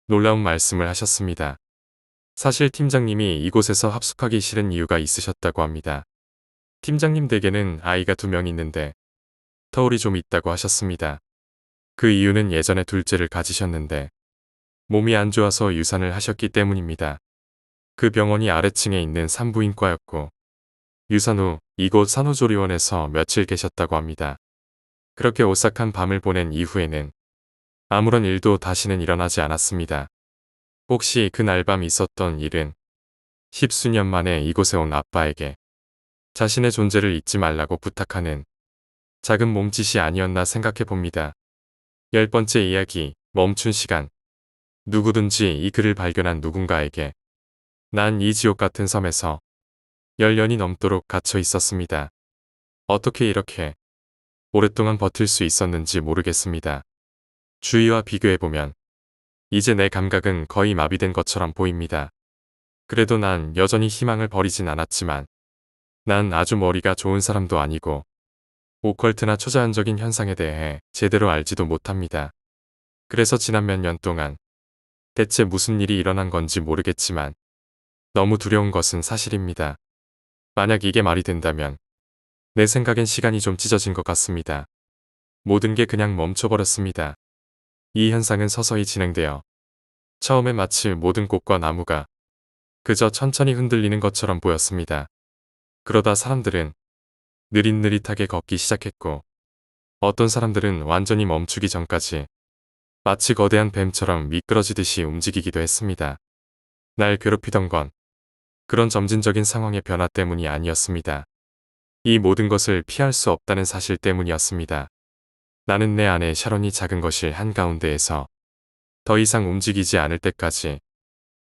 놀라운 말씀을 하셨습니다. 사실 팀장님이 이곳에서 합숙하기 싫은 이유가 있으셨다고 합니다. 팀장님 댁에는 아이가 2명 있는데 터울이 좀 있다고 하셨습니다. 그 이유는 예전에 둘째를 가지셨는데 몸이 안 좋아서 유산을 하셨기 때문입니다. 그 병원이 아래층에 있는 산부인과였고 유산 후 이곳 산후조리원에서 며칠 계셨다고 합니다. 그렇게 오싹한 밤을 보낸 이후에는 아무런 일도 다시는 일어나지 않았습니다. 혹시 그날 밤 있었던 일은 10수년 만에 이곳에 온 아빠에게 자신의 존재를 잊지 말라고 부탁하는 작은 몸짓이 아니었나 생각해 봅니다. 10번째 이야기, 멈춘 시간. 누구든지 이 글을 발견한 누군가에게 난 이 지옥 같은 섬에서 10년이 넘도록 갇혀 있었습니다. 어떻게 이렇게 오랫동안 버틸 수 있었는지 모르겠습니다. 주위와 비교해보면 이제 내 감각은 거의 마비된 것처럼 보입니다. 그래도 난 여전히 희망을 버리진 않았지만 난 아주 머리가 좋은 사람도 아니고 오컬트나 초자연적인 현상에 대해 제대로 알지도 못합니다. 그래서 지난 몇 년 동안 대체 무슨 일이 일어난 건지 모르겠지만 너무 두려운 것은 사실입니다. 만약 이게 말이 된다면 내 생각엔 시간이 좀 찢어진 것 같습니다. 모든 게 그냥 멈춰버렸습니다. 이 현상은 서서히 진행되어 처음에 마치 모든 꽃과 나무가 그저 천천히 흔들리는 것처럼 보였습니다. 그러다 사람들은 느릿느릿하게 걷기 시작했고 어떤 사람들은 완전히 멈추기 전까지 마치 거대한 뱀처럼 미끄러지듯이 움직이기도 했습니다. 날 괴롭히던 건 그런 점진적인 상황의 변화 때문이 아니었습니다. 이 모든 것을 피할 수 없다는 사실 때문이었습니다. 나는 내 안에 샤론이 작은 거실 한가운데에서 더 이상 움직이지 않을 때까지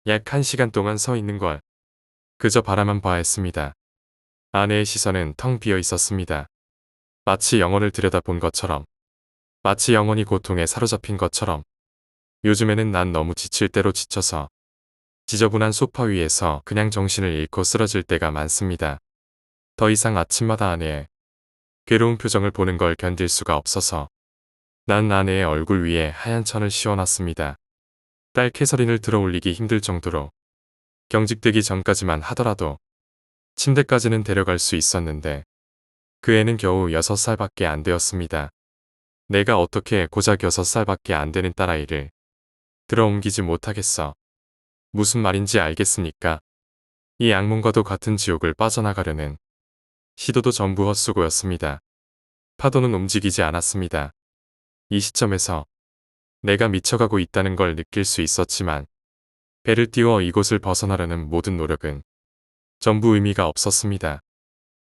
약 1시간 동안 서 있는 걸 그저 바라만 봐야 했습니다. 아내의 시선은 텅 비어 있었습니다. 마치 영혼을 들여다본 것처럼, 마치 영혼이 고통에 사로잡힌 것처럼. 요즘에는 난 너무 지칠 대로 지쳐서 지저분한 소파 위에서 그냥 정신을 잃고 쓰러질 때가 많습니다. 더 이상 아침마다 아내의 괴로운 표정을 보는 걸 견딜 수가 없어서 난 아내의 얼굴 위에 하얀 천을 씌워놨습니다. 딸 캐서린을 들어올리기 힘들 정도로 경직되기 전까지만 하더라도 침대까지는 데려갈 수 있었는데 그 애는 겨우 6살밖에 안 되었습니다. 내가 어떻게 고작 6살밖에 안 되는 딸아이를 들어옮기지 못하겠어. 무슨 말인지 알겠습니까? 이 악몽과도 같은 지옥을 빠져나가려는 시도도 전부 헛수고였습니다. 파도는 움직이지 않았습니다. 이 시점에서 내가 미쳐가고 있다는 걸 느낄 수 있었지만 배를 띄워 이곳을 벗어나려는 모든 노력은 전부 의미가 없었습니다.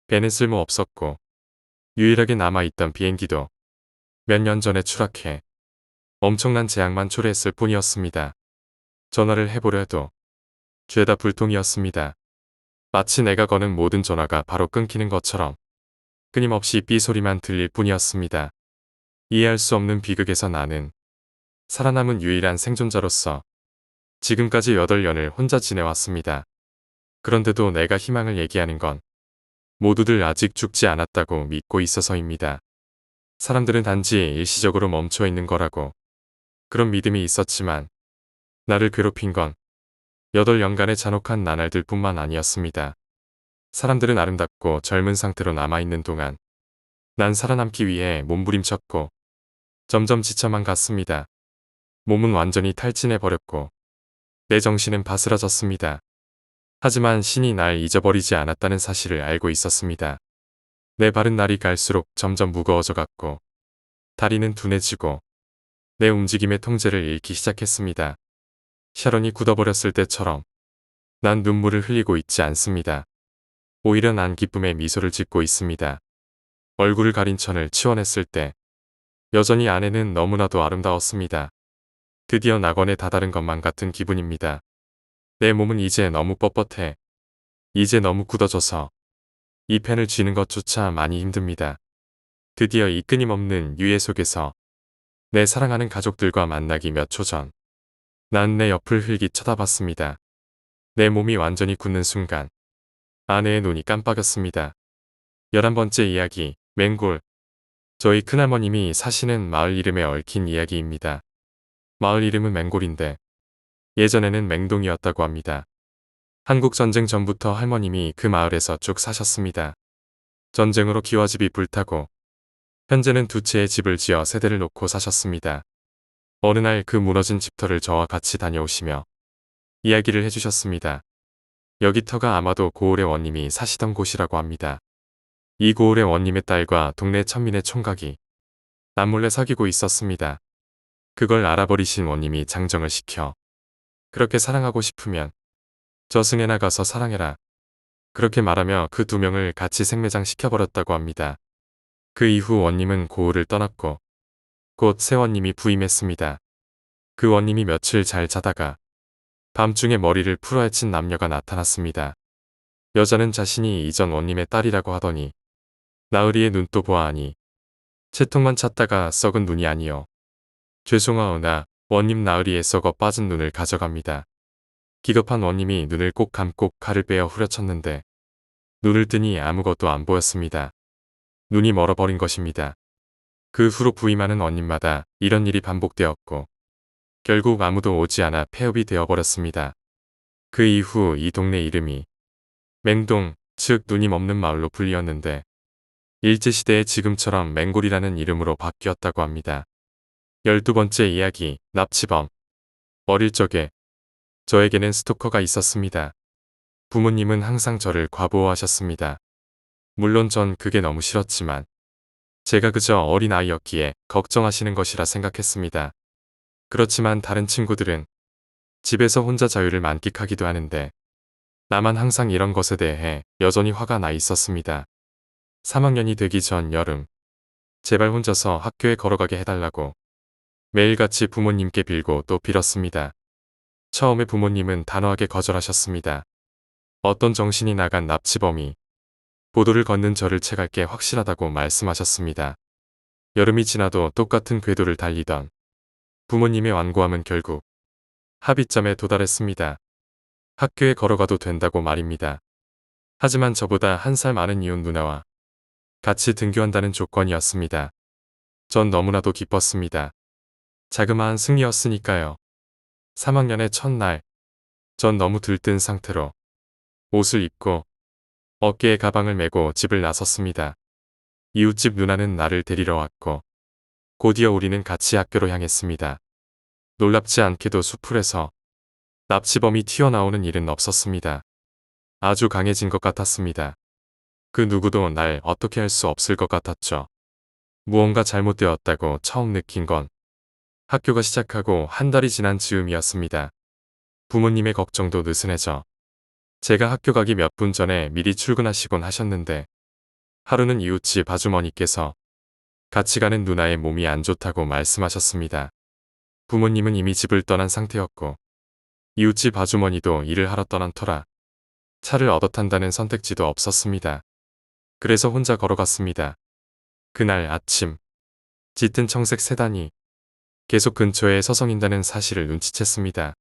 배는 쓸모 없었고 유일하게 남아있던 비행기도 몇 년 전에 추락해 엄청난 재앙만 초래했을 뿐이었습니다. 전화를 해보려 해도 죄다 불통이었습니다. 마치 내가 거는 모든 전화가 바로 끊기는 것처럼 끊임없이 삐 소리만 들릴 뿐이었습니다. 이해할 수 없는 비극에서 나는 살아남은 유일한 생존자로서 지금까지 8년을 혼자 지내왔습니다. 그런데도 내가 희망을 얘기하는 건 모두들 아직 죽지 않았다고 믿고 있어서입니다. 사람들은 단지 일시적으로 멈춰 있는 거라고 그런 믿음이 있었지만 나를 괴롭힌 건 8년간의 잔혹한 나날들 뿐만 아니었습니다. 사람들은 아름답고 젊은 상태로 남아있는 동안 난 살아남기 위해 몸부림쳤고 점점 지쳐만 갔습니다. 몸은 완전히 탈진해버렸고 내 정신은 바스라졌습니다. 하지만 신이 날 잊어버리지 않았다는 사실을 알고 있었습니다. 내 발은 날이 갈수록 점점 무거워져 갔고 다리는 둔해지고 내 움직임의 통제를 잃기 시작했습니다. 샤론이 굳어버렸을 때처럼 난 눈물을 흘리고 있지 않습니다. 오히려 난 기쁨의 미소를 짓고 있습니다. 얼굴을 가린 천을 치워냈을 때 여전히 아내는 너무나도 아름다웠습니다. 드디어 낙원에 다다른 것만 같은 기분입니다. 내 몸은 이제 너무 뻣뻣해. 이제 너무 굳어져서 이 펜을 쥐는 것조차 많이 힘듭니다. 드디어 이 끊임없는 유예 속에서 내 사랑하는 가족들과 만나기 몇 초 전, 난 내 옆을 흘기 쳐다봤습니다. 내 몸이 완전히 굳는 순간 아내의 눈이 깜빡였습니다. 11번째 이야기, 맹골. 저희 큰할머님이 사시는 마을 이름에 얽힌 이야기입니다. 마을 이름은 맹골인데 예전에는 맹동이었다고 합니다. 한국전쟁 전부터 할머님이 그 마을에서 쭉 사셨습니다. 전쟁으로 기와집이 불타고 현재는 두 채의 집을 지어 세대를 놓고 사셨습니다. 어느 날 그 무너진 집터를 저와 같이 다녀오시며 이야기를 해주셨습니다. 여기 터가 아마도 고을의 원님이 사시던 곳이라고 합니다. 이 고을의 원님의 딸과 동네 천민의 총각이 남몰래 사귀고 있었습니다. 그걸 알아버리신 원님이 장정을 시켜 그렇게 사랑하고 싶으면 저승에 나가서 사랑해라. 그렇게 말하며 그 두 명을 같이 생매장 시켜버렸다고 합니다. 그 이후 원님은 고을을 떠났고 곧 새 원님이 부임했습니다. 그 원님이 며칠 잘 자다가 밤중에 머리를 풀어헤친 남녀가 나타났습니다. 여자는 자신이 이전 원님의 딸이라고 하더니 나으리의 눈도 보아하니 채통만 찾다가 썩은 눈이 아니요. 죄송하오나 원님 나으리의 썩어 빠진 눈을 가져갑니다. 기겁한 원님이 눈을 꼭 감고 칼을 빼어 후려쳤는데 눈을 뜨니 아무것도 안 보였습니다. 눈이 멀어버린 것입니다. 그 후로 부임하는 원님마다 이런 일이 반복되었고 결국 아무도 오지 않아 폐업이 되어버렸습니다. 그 이후 이 동네 이름이 맹동, 즉 누님 없는 마을로 불리었는데 일제시대에 지금처럼 맹골이라는 이름으로 바뀌었다고 합니다. 12번째 이야기, 납치범. 어릴 적에 저에게는 스토커가 있었습니다. 부모님은 항상 저를 과부하셨습니다. 물론 전 그게 너무 싫었지만 제가 그저 어린 아이였기에 걱정하시는 것이라 생각했습니다. 그렇지만 다른 친구들은 집에서 혼자 자유를 만끽하기도 하는데 나만 항상 이런 것에 대해 여전히 화가 나 있었습니다. 3학년이 되기 전 여름, 제발 혼자서 학교에 걸어가게 해달라고 매일같이 부모님께 빌고 또 빌었습니다. 처음에 부모님은 단호하게 거절하셨습니다. 어떤 정신이 나간 납치범이 보도를 걷는 저를 채갈 게 확실하다고 말씀하셨습니다. 여름이 지나도 똑같은 궤도를 달리던 부모님의 완고함은 결국 합의점에 도달했습니다. 학교에 걸어가도 된다고 말입니다. 하지만 저보다 한 살 많은 이웃 누나와 같이 등교한다는 조건이었습니다. 전 너무나도 기뻤습니다. 자그마한 승리였으니까요. 3학년의 첫날, 전 너무 들뜬 상태로 옷을 입고 어깨에 가방을 메고 집을 나섰습니다. 이웃집 누나는 나를 데리러 왔고 곧이어 우리는 같이 학교로 향했습니다. 놀랍지 않게도 수풀에서 납치범이 튀어나오는 일은 없었습니다. 아주 강해진 것 같았습니다. 그 누구도 날 어떻게 할 수 없을 것 같았죠. 무언가 잘못되었다고 처음 느낀 건 학교가 시작하고 한 달이 지난 즈음이었습니다. 부모님의 걱정도 느슨해져 제가 학교 가기 몇 분 전에 미리 출근하시곤 하셨는데 하루는 이웃집 아주머니께서 같이 가는 누나의 몸이 안 좋다고 말씀하셨습니다. 부모님은 이미 집을 떠난 상태였고 이웃집 아주머니도 일을 하러 떠난 터라 차를 얻어 탄다는 선택지도 없었습니다. 그래서 혼자 걸어갔습니다. 그날 아침 짙은 청색 세단이 계속 근처에 서성인다는 사실을 눈치챘습니다.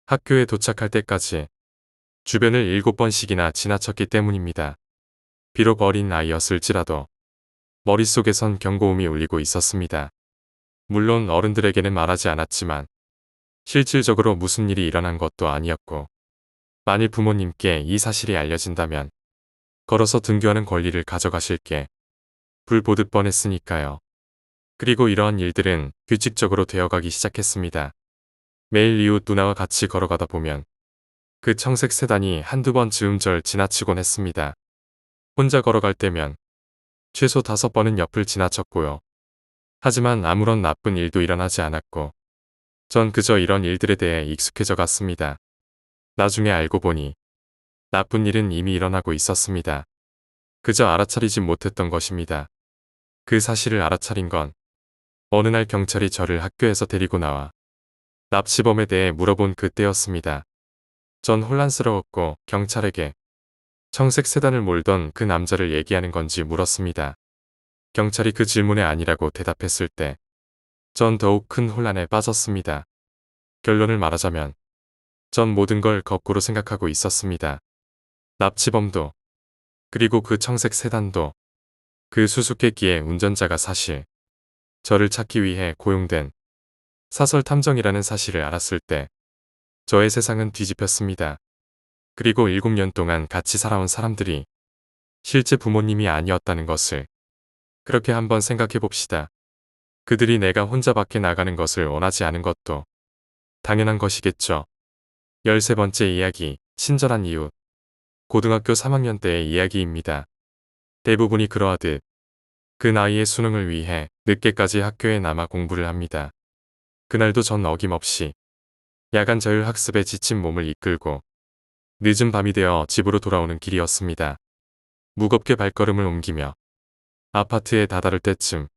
학교에 도착할 때까지 주변을 7번씩이나 지나쳤기 때문입니다. 비록 어린 아이였을지라도 머릿속에선 경고음이 울리고 있었습니다. 물론 어른들에게는 말하지 않았지만 실질적으로 무슨 일이 일어난 것도 아니었고 만일 부모님께 이 사실이 알려진다면 걸어서 등교하는 권리를 가져가실 게 불 보듯 뻔했으니까요. 그리고 이러한 일들은 규칙적으로 되어가기 시작했습니다. 매일 이웃 누나와 같이 걸어가다 보면 그 청색 세단이 한두 번 즈음절 지나치곤 했습니다. 혼자 걸어갈 때면 최소 5번은 옆을 지나쳤고요. 하지만 아무런 나쁜 일도 일어나지 않았고 전 그저 이런 일들에 대해 익숙해져 갔습니다. 나중에 알고 보니 나쁜 일은 이미 일어나고 있었습니다. 그저 알아차리지 못했던 것입니다. 그 사실을 알아차린 건 어느 날 경찰이 저를 학교에서 데리고 나와 납치범에 대해 물어본 그때였습니다. 전 혼란스러웠고 경찰에게 청색 세단을 몰던 그 남자를 얘기하는 건지 물었습니다. 경찰이 그 질문에 아니라고 대답했을 때 전 더욱 큰 혼란에 빠졌습니다. 결론을 말하자면 전 모든 걸 거꾸로 생각하고 있었습니다. 납치범도 그리고 그 청색 세단도 그 수수께끼의 운전자가 사실 저를 찾기 위해 고용된 사설 탐정이라는 사실을 알았을 때 저의 세상은 뒤집혔습니다. 그리고 7년 동안 같이 살아온 사람들이 실제 부모님이 아니었다는 것을 그렇게 한번 생각해 봅시다. 그들이 내가 혼자 밖에 나가는 것을 원하지 않은 것도 당연한 것이겠죠. 13번째 이야기, 친절한 이웃. 고등학교 3학년 때의 이야기입니다. 대부분이 그러하듯 그 나이에 수능을 위해 늦게까지 학교에 남아 공부를 합니다. 그날도 전 어김없이 야간 자율 학습에 지친 몸을 이끌고 늦은 밤이 되어 집으로 돌아오는 길이었습니다. 무겁게 발걸음을 옮기며 아파트에 다다를 때쯤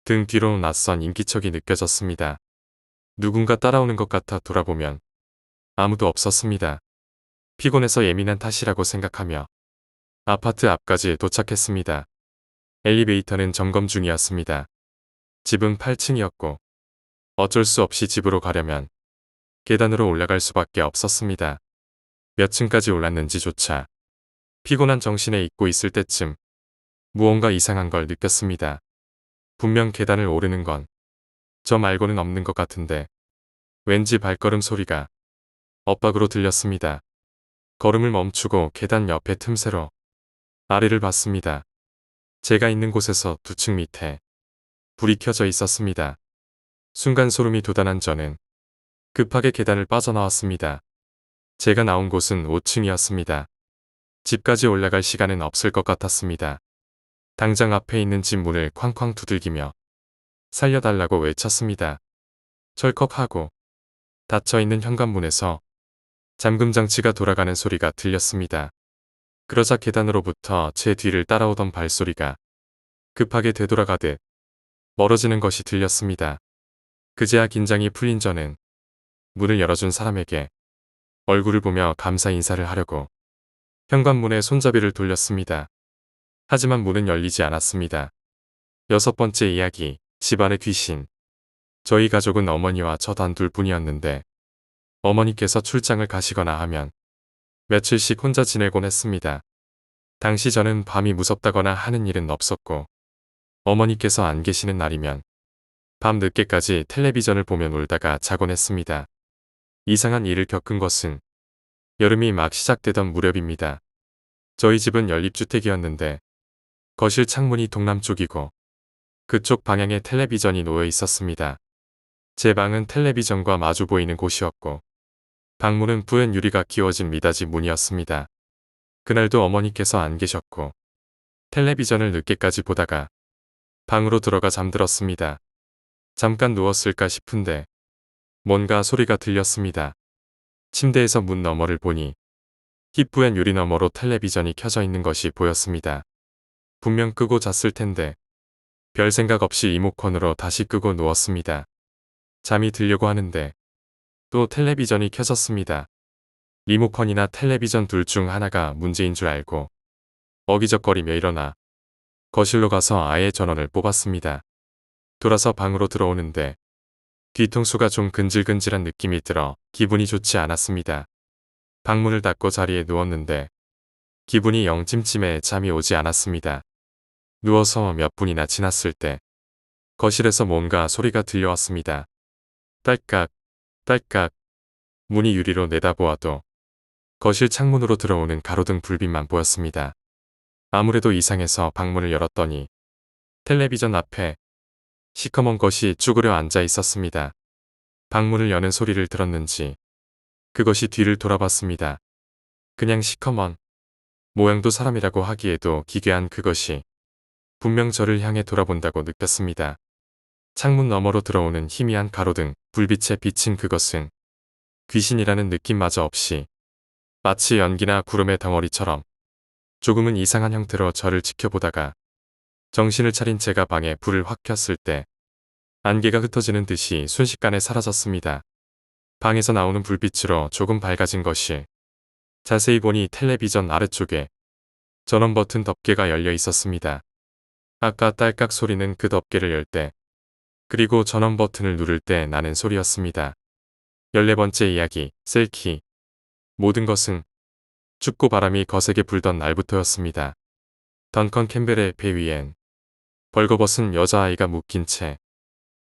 등 뒤로 낯선 인기척이 느껴졌습니다. 누군가 따라오는 것 같아 돌아보면 아무도 없었습니다. 피곤해서 예민한 탓이라고 생각하며 아파트 앞까지 도착했습니다. 엘리베이터는 점검 중이었습니다. 집은 8층이었고 어쩔 수 없이 집으로 가려면 계단으로 올라갈 수밖에 없었습니다. 몇 층까지 올랐는지조차 피곤한 정신에 잊고 있을 때쯤 무언가 이상한 걸 느꼈습니다. 분명 계단을 오르는 건 저 말고는 없는 것 같은데 왠지 발걸음 소리가 엇박으로 들렸습니다. 걸음을 멈추고 계단 옆에 틈새로 아래를 봤습니다. 제가 있는 곳에서 2층 밑에 불이 켜져 있었습니다. 순간 소름이 돋아난 저는 급하게 계단을 빠져나왔습니다. 제가 나온 곳은 5층이었습니다. 집까지 올라갈 시간은 없을 것 같았습니다. 당장 앞에 있는 집 문을 쾅쾅 두들기며 살려달라고 외쳤습니다. 철컥하고 닫혀있는 현관문에서 잠금 장치가 돌아가는 소리가 들렸습니다. 그러자 계단으로부터 제 뒤를 따라오던 발소리가 급하게 되돌아가듯 멀어지는 것이 들렸습니다. 그제야 긴장이 풀린 저는 문을 열어준 사람에게 얼굴을 보며 감사 인사를 하려고 현관문에 손잡이를 돌렸습니다. 하지만 문은 열리지 않았습니다. 6번째 이야기, 집안의 귀신. 저희 가족은 어머니와 저 단둘 뿐이었는데 어머니께서 출장을 가시거나 하면 며칠씩 혼자 지내곤 했습니다. 당시 저는 밤이 무섭다거나 하는 일은 없었고 어머니께서 안 계시는 날이면 밤 늦게까지 텔레비전을 보며 놀다가 자곤 했습니다. 이상한 일을 겪은 것은 여름이 막 시작되던 무렵입니다. 저희 집은 연립주택이었는데 거실 창문이 동남쪽이고 그쪽 방향에 텔레비전이 놓여 있었습니다. 제 방은 텔레비전과 마주 보이는 곳이었고 방문은 부연 유리가 끼워진 미닫이 문이었습니다. 그날도 어머니께서 안 계셨고 텔레비전을 늦게까지 보다가 방으로 들어가 잠들었습니다. 잠깐 누웠을까 싶은데 뭔가 소리가 들렸습니다. 침대에서 문 너머를 보니 희뿌연 유리 너머로 텔레비전이 켜져 있는 것이 보였습니다. 분명 끄고 잤을 텐데 별 생각 없이 리모컨으로 다시 끄고 누웠습니다. 잠이 들려고 하는데 또 텔레비전이 켜졌습니다. 리모컨이나 텔레비전 둘 중 하나가 문제인 줄 알고 어기적거리며 일어나 거실로 가서 아예 전원을 뽑았습니다. 돌아서 방으로 들어오는데 뒤통수가 좀 근질근질한 느낌이 들어 기분이 좋지 않았습니다. 방문을 닫고 자리에 누웠는데 기분이 영 찜찜해 잠이 오지 않았습니다. 누워서 몇 분이나 지났을 때 거실에서 뭔가 소리가 들려왔습니다. 딸깍, 딸깍. 문이 유리로 내다보아도 거실 창문으로 들어오는 가로등 불빛만 보였습니다. 아무래도 이상해서 방문을 열었더니 텔레비전 앞에 시커먼 것이 쭈그려 앉아 있었습니다. 방문을 여는 소리를 들었는지 그것이 뒤를 돌아봤습니다. 그냥 시커먼, 모양도 사람이라고 하기에도 기괴한 그것이 분명 저를 향해 돌아본다고 느꼈습니다. 창문 너머로 들어오는 희미한 가로등, 불빛에 비친 그것은 귀신이라는 느낌마저 없이 마치 연기나 구름의 덩어리처럼 조금은 이상한 형태로 저를 지켜보다가 정신을 차린 제가 방에 불을 확 켰을 때 안개가 흩어지는 듯이 순식간에 사라졌습니다. 방에서 나오는 불빛으로 조금 밝아진 것이 자세히 보니 텔레비전 아래쪽에 전원 버튼 덮개가 열려 있었습니다. 아까 딸깍 소리는 그 덮개를 열 때, 그리고 전원 버튼을 누를 때 나는 소리였습니다. 14번째 이야기, 셀키. 모든 것은 춥고 바람이 거세게 불던 날부터였습니다. 던컨 캠벨의 배 위엔 벌거벗은 여자아이가 묶인 채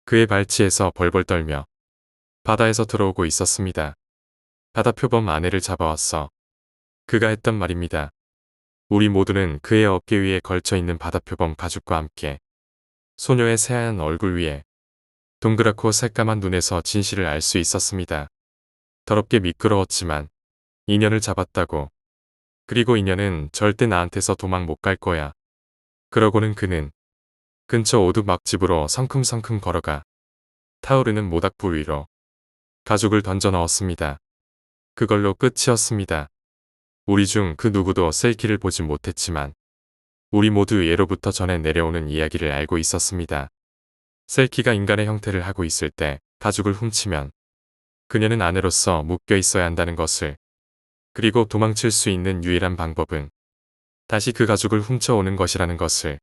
그의 발치에서 벌벌 떨며 바다에서 들어오고 있었습니다. 바다 표범 아내를 잡아왔어. 그가 했던 말입니다. 우리 모두는 그의 어깨 위에 걸쳐있는 바다표범 가죽과 함께 소녀의 새하얀 얼굴 위에 동그랗고 새까만 눈에서 진실을 알 수 있었습니다. 더럽게 미끄러웠지만 인연을 잡았다고. 그리고 인연은 절대 나한테서 도망 못 갈 거야. 그러고는 그는 근처 오두막집으로 성큼성큼 걸어가 타오르는 모닥불 위로 가죽을 던져 넣었습니다. 그걸로 끝이었습니다. 우리 중 그 누구도 셀키를 보지 못했지만 우리 모두 예로부터 전해 내려오는 이야기를 알고 있었습니다. 셀키가 인간의 형태를 하고 있을 때 가죽을 훔치면 그녀는 아내로서 묶여 있어야 한다는 것을, 그리고 도망칠 수 있는 유일한 방법은 다시 그 가죽을 훔쳐오는 것이라는 것을.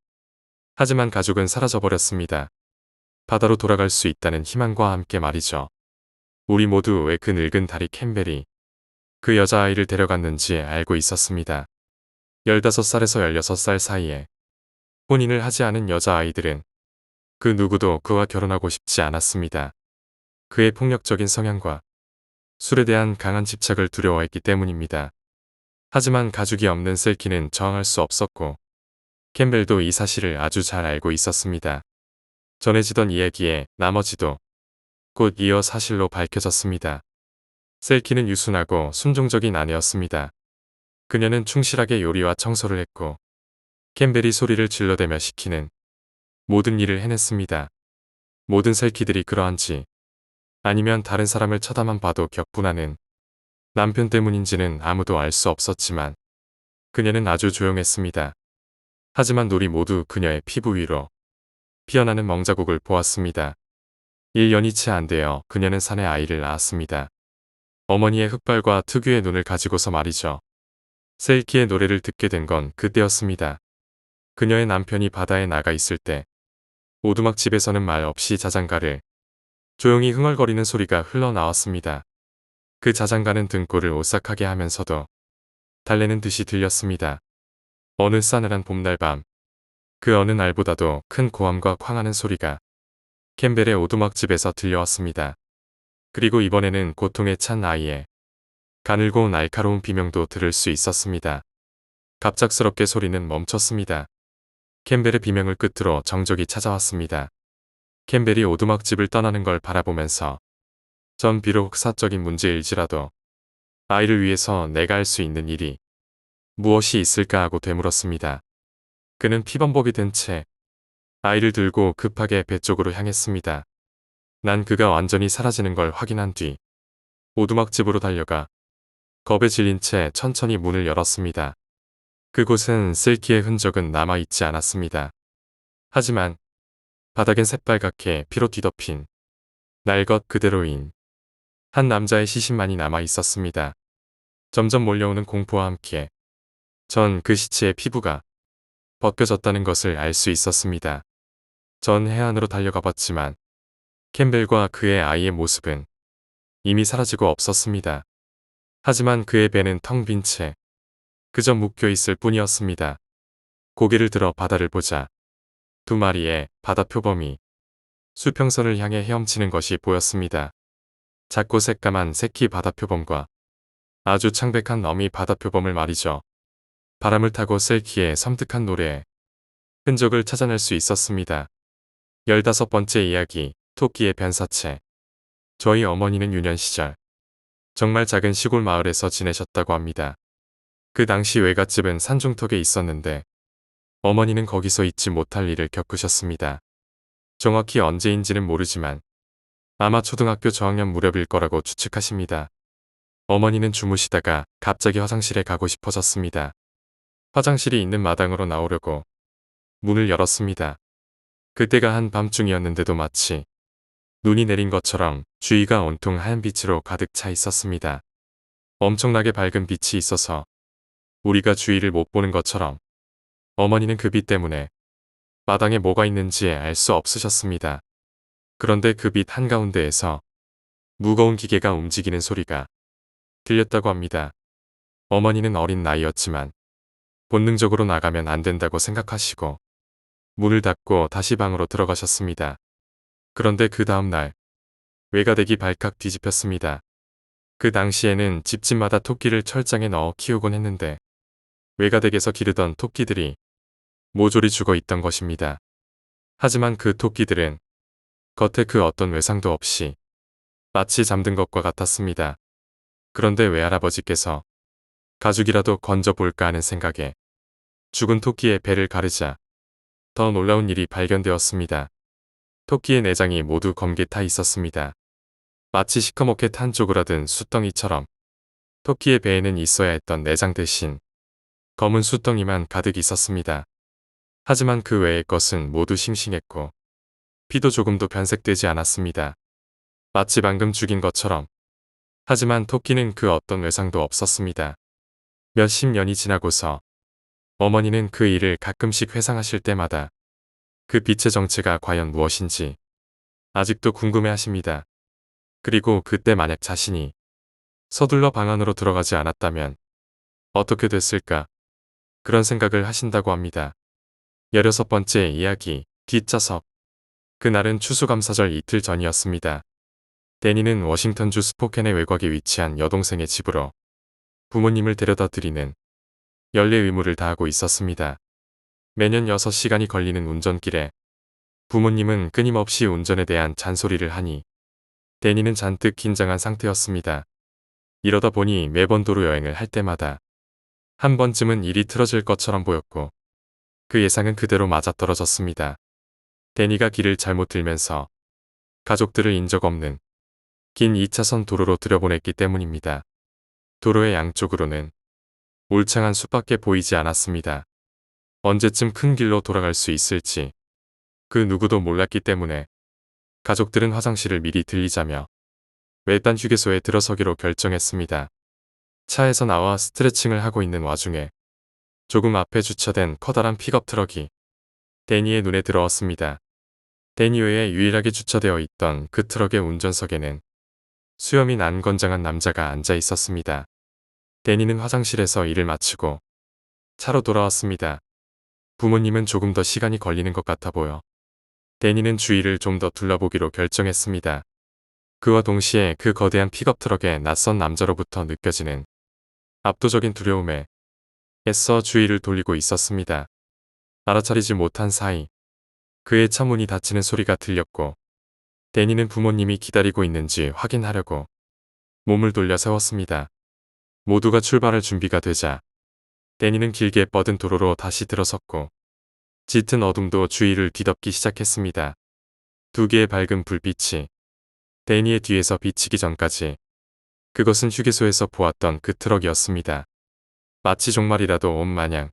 하지만 가죽은 사라져버렸습니다. 바다로 돌아갈 수 있다는 희망과 함께 말이죠. 우리 모두 왜 그 늙은 다리 캠벨이 그 여자아이를 데려갔는지 알고 있었습니다. 15살에서 16살 사이에 혼인을 하지 않은 여자아이들은 그 누구도 그와 결혼하고 싶지 않았습니다. 그의 폭력적인 성향과 술에 대한 강한 집착을 두려워했기 때문입니다. 하지만 가죽이 없는 셀키는 저항할 수 없었고 캠벨도 이 사실을 아주 잘 알고 있었습니다. 전해지던 이야기에 나머지도 곧 이어 사실로 밝혀졌습니다. 셀키는 유순하고 순종적인 아내였습니다. 그녀는 충실하게 요리와 청소를 했고 캠벨이 소리를 질러대며 시키는 모든 일을 해냈습니다. 모든 셀키들이 그러한지 아니면 다른 사람을 쳐다만 봐도 격분하는 남편 때문인지는 아무도 알 수 없었지만 그녀는 아주 조용했습니다. 하지만 우리 모두 그녀의 피부 위로 피어나는 멍자국을 보았습니다. 1년이 채 안 되어 그녀는 산에 아이를 낳았습니다. 어머니의 흑발과 특유의 눈을 가지고서 말이죠. 셀키의 노래를 듣게 된 건 그때였습니다. 그녀의 남편이 바다에 나가 있을 때 오두막집에서는 말 없이 자장가를 조용히 흥얼거리는 소리가 흘러나왔습니다. 그 자장가는 등골을 오싹하게 하면서도 달래는 듯이 들렸습니다. 어느 싸늘한 봄날 밤, 그 어느 날보다도 큰 고함과 쾅하는 소리가 캠벨의 오두막집에서 들려왔습니다. 그리고 이번에는 고통에 찬 아이의 가늘고 날카로운 비명도 들을 수 있었습니다. 갑작스럽게 소리는 멈췄습니다. 캠벨의 비명을 끝으로 정적이 찾아왔습니다. 캠벨이 오두막집을 떠나는 걸 바라보면서 전 비록 사적인 문제일지라도 아이를 위해서 내가 할 수 있는 일이 무엇이 있을까 하고 되물었습니다. 그는 피범벅이 된 채 아이를 들고 급하게 배 쪽으로 향했습니다. 난 그가 완전히 사라지는 걸 확인한 뒤 오두막집으로 달려가 겁에 질린 채 천천히 문을 열었습니다. 그곳엔 셀키의 흔적은 남아있지 않았습니다. 하지만 바닥엔 새빨갛게 피로 뒤덮인 날 것 그대로인 한 남자의 시신만이 남아있었습니다. 점점 몰려오는 공포와 함께 전 그 시체의 피부가 벗겨졌다는 것을 알 수 있었습니다. 전 해안으로 달려가 봤지만 캠벨과 그의 아이의 모습은 이미 사라지고 없었습니다. 하지만 그의 배는 텅 빈 채 그저 묶여 있을 뿐이었습니다. 고개를 들어 바다를 보자 두 마리의 바다 표범이 수평선을 향해 헤엄치는 것이 보였습니다. 작고 새까만 새끼 바다 표범과 아주 창백한 어미 바다 표범을 말이죠. 바람을 타고 셀키의 섬뜩한 노래에 흔적을 찾아낼 수 있었습니다. 15번째 이야기, 토끼의 변사체. 저희 어머니는 유년 시절 정말 작은 시골 마을에서 지내셨다고 합니다. 그 당시 외갓집은 산중턱에 있었는데 어머니는 거기서 잊지 못할 일을 겪으셨습니다. 정확히 언제인지는 모르지만 아마 초등학교 저학년 무렵일 거라고 추측하십니다. 어머니는 주무시다가 갑자기 화장실에 가고 싶어졌습니다. 화장실이 있는 마당으로 나오려고 문을 열었습니다. 그때가 한밤중이었는데도 마치 눈이 내린 것처럼 주위가 온통 하얀 빛으로 가득 차 있었습니다. 엄청나게 밝은 빛이 있어서 우리가 주위를 못 보는 것처럼 어머니는 그 빛 때문에 마당에 뭐가 있는지 알 수 없으셨습니다. 그런데 그 빛 한가운데에서 무거운 기계가 움직이는 소리가 들렸다고 합니다. 어머니는 어린 나이였지만 본능적으로 나가면 안 된다고 생각하시고 문을 닫고 다시 방으로 들어가셨습니다. 그런데 그 다음날 외가댁이 발칵 뒤집혔습니다. 그 당시에는 집집마다 토끼를 철장에 넣어 키우곤 했는데 외가댁에서 기르던 토끼들이 모조리 죽어 있던 것입니다. 하지만 그 토끼들은 겉에 그 어떤 외상도 없이 마치 잠든 것과 같았습니다. 그런데 외할아버지께서 가죽이라도 건져볼까 하는 생각에 죽은 토끼의 배를 가르자 더 놀라운 일이 발견되었습니다. 토끼의 내장이 모두 검게 타 있었습니다. 마치 시커멓게 탄 쪼그라든 숯덩이처럼 토끼의 배에는 있어야 했던 내장 대신 검은 숯덩이만 가득 있었습니다. 하지만 그 외의 것은 모두 싱싱했고 피도 조금도 변색되지 않았습니다. 마치 방금 죽인 것처럼. 하지만 토끼는 그 어떤 외상도 없었습니다. 몇십 년이 지나고서 어머니는 그 일을 가끔씩 회상하실 때마다 그 빛의 정체가 과연 무엇인지 아직도 궁금해하십니다. 그리고 그때 만약 자신이 서둘러 방 안으로 들어가지 않았다면 어떻게 됐을까? 그런 생각을 하신다고 합니다. 16번째 이야기, 뒷좌석. 그날은 추수감사절 이틀 전이었습니다. 데니는 워싱턴주 스포켄의 외곽에 위치한 여동생의 집으로 부모님을 데려다 드리는 연례 의무를 다하고 있었습니다. 매년 6시간이 걸리는 운전길에 부모님은 끊임없이 운전에 대한 잔소리를 하니 데니는 잔뜩 긴장한 상태였습니다. 이러다 보니 매번 도로 여행을 할 때마다 한 번쯤은 일이 틀어질 것처럼 보였고 그 예상은 그대로 맞아떨어졌습니다. 데니가 길을 잘못 들면서 가족들을 인적 없는 긴 2차선 도로로 들여보냈기 때문입니다. 도로의 양쪽으로는 울창한 숲밖에 보이지 않았습니다. 언제쯤 큰 길로 돌아갈 수 있을지 그 누구도 몰랐기 때문에 가족들은 화장실을 미리 들리자며 외딴 휴게소에 들어서기로 결정했습니다. 차에서 나와 스트레칭을 하고 있는 와중에 조금 앞에 주차된 커다란 픽업 트럭이 데니의 눈에 들어왔습니다. 데니 외에 유일하게 주차되어 있던 그 트럭의 운전석에는 수염이 난 건장한 남자가 앉아 있었습니다. 데니는 화장실에서 일을 마치고 차로 돌아왔습니다. 부모님은 조금 더 시간이 걸리는 것 같아 보여 데니는 주위를 좀 더 둘러보기로 결정했습니다. 그와 동시에 그 거대한 픽업 트럭의 낯선 남자로부터 느껴지는 압도적인 두려움에 애써 주위를 돌리고 있었습니다. 알아차리지 못한 사이 그의 차 문이 닫히는 소리가 들렸고 데니는 부모님이 기다리고 있는지 확인하려고 몸을 돌려 세웠습니다. 모두가 출발할 준비가 되자 데니는 길게 뻗은 도로로 다시 들어섰고 짙은 어둠도 주위를 뒤덮기 시작했습니다. 두 개의 밝은 불빛이 데니의 뒤에서 비치기 전까지 그것은 휴게소에서 보았던 그 트럭이었습니다. 마치 종말이라도 온 마냥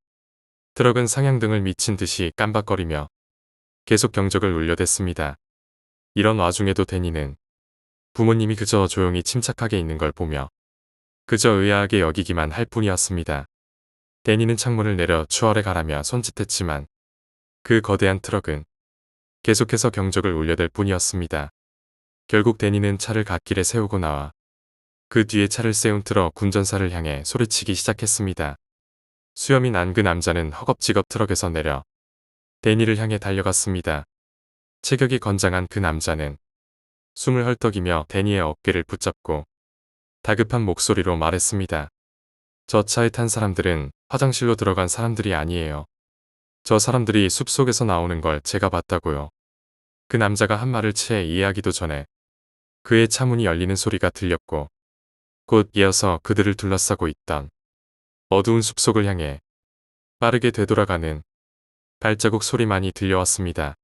트럭은 상향등을 미친 듯이 깜박거리며 계속 경적을 울려댔습니다. 이런 와중에도 데니는 부모님이 그저 조용히 침착하게 있는 걸 보며 그저 의아하게 여기기만 할 뿐이었습니다. 데니는 창문을 내려 추월해 가라며 손짓했지만 그 거대한 트럭은 계속해서 경적을 울려댈 뿐이었습니다. 결국 데니는 차를 갓길에 세우고 나와 그 뒤에 차를 세운 트럭 운전사를 향해 소리치기 시작했습니다. 수염이 난 그 남자는 허겁지겁 트럭에서 내려 데니를 향해 달려갔습니다. 체격이 건장한 그 남자는 숨을 헐떡이며 데니의 어깨를 붙잡고 다급한 목소리로 말했습니다. 저 차에 탄 사람들은 화장실로 들어간 사람들이 아니에요. 저 사람들이 숲속에서 나오는 걸 제가 봤다고요. 그 남자가 한 말을 채 이해하기도 전에 그의 차 문이 열리는 소리가 들렸고 곧 이어서 그들을 둘러싸고 있던 어두운 숲속을 향해 빠르게 되돌아가는 발자국 소리만이 들려왔습니다.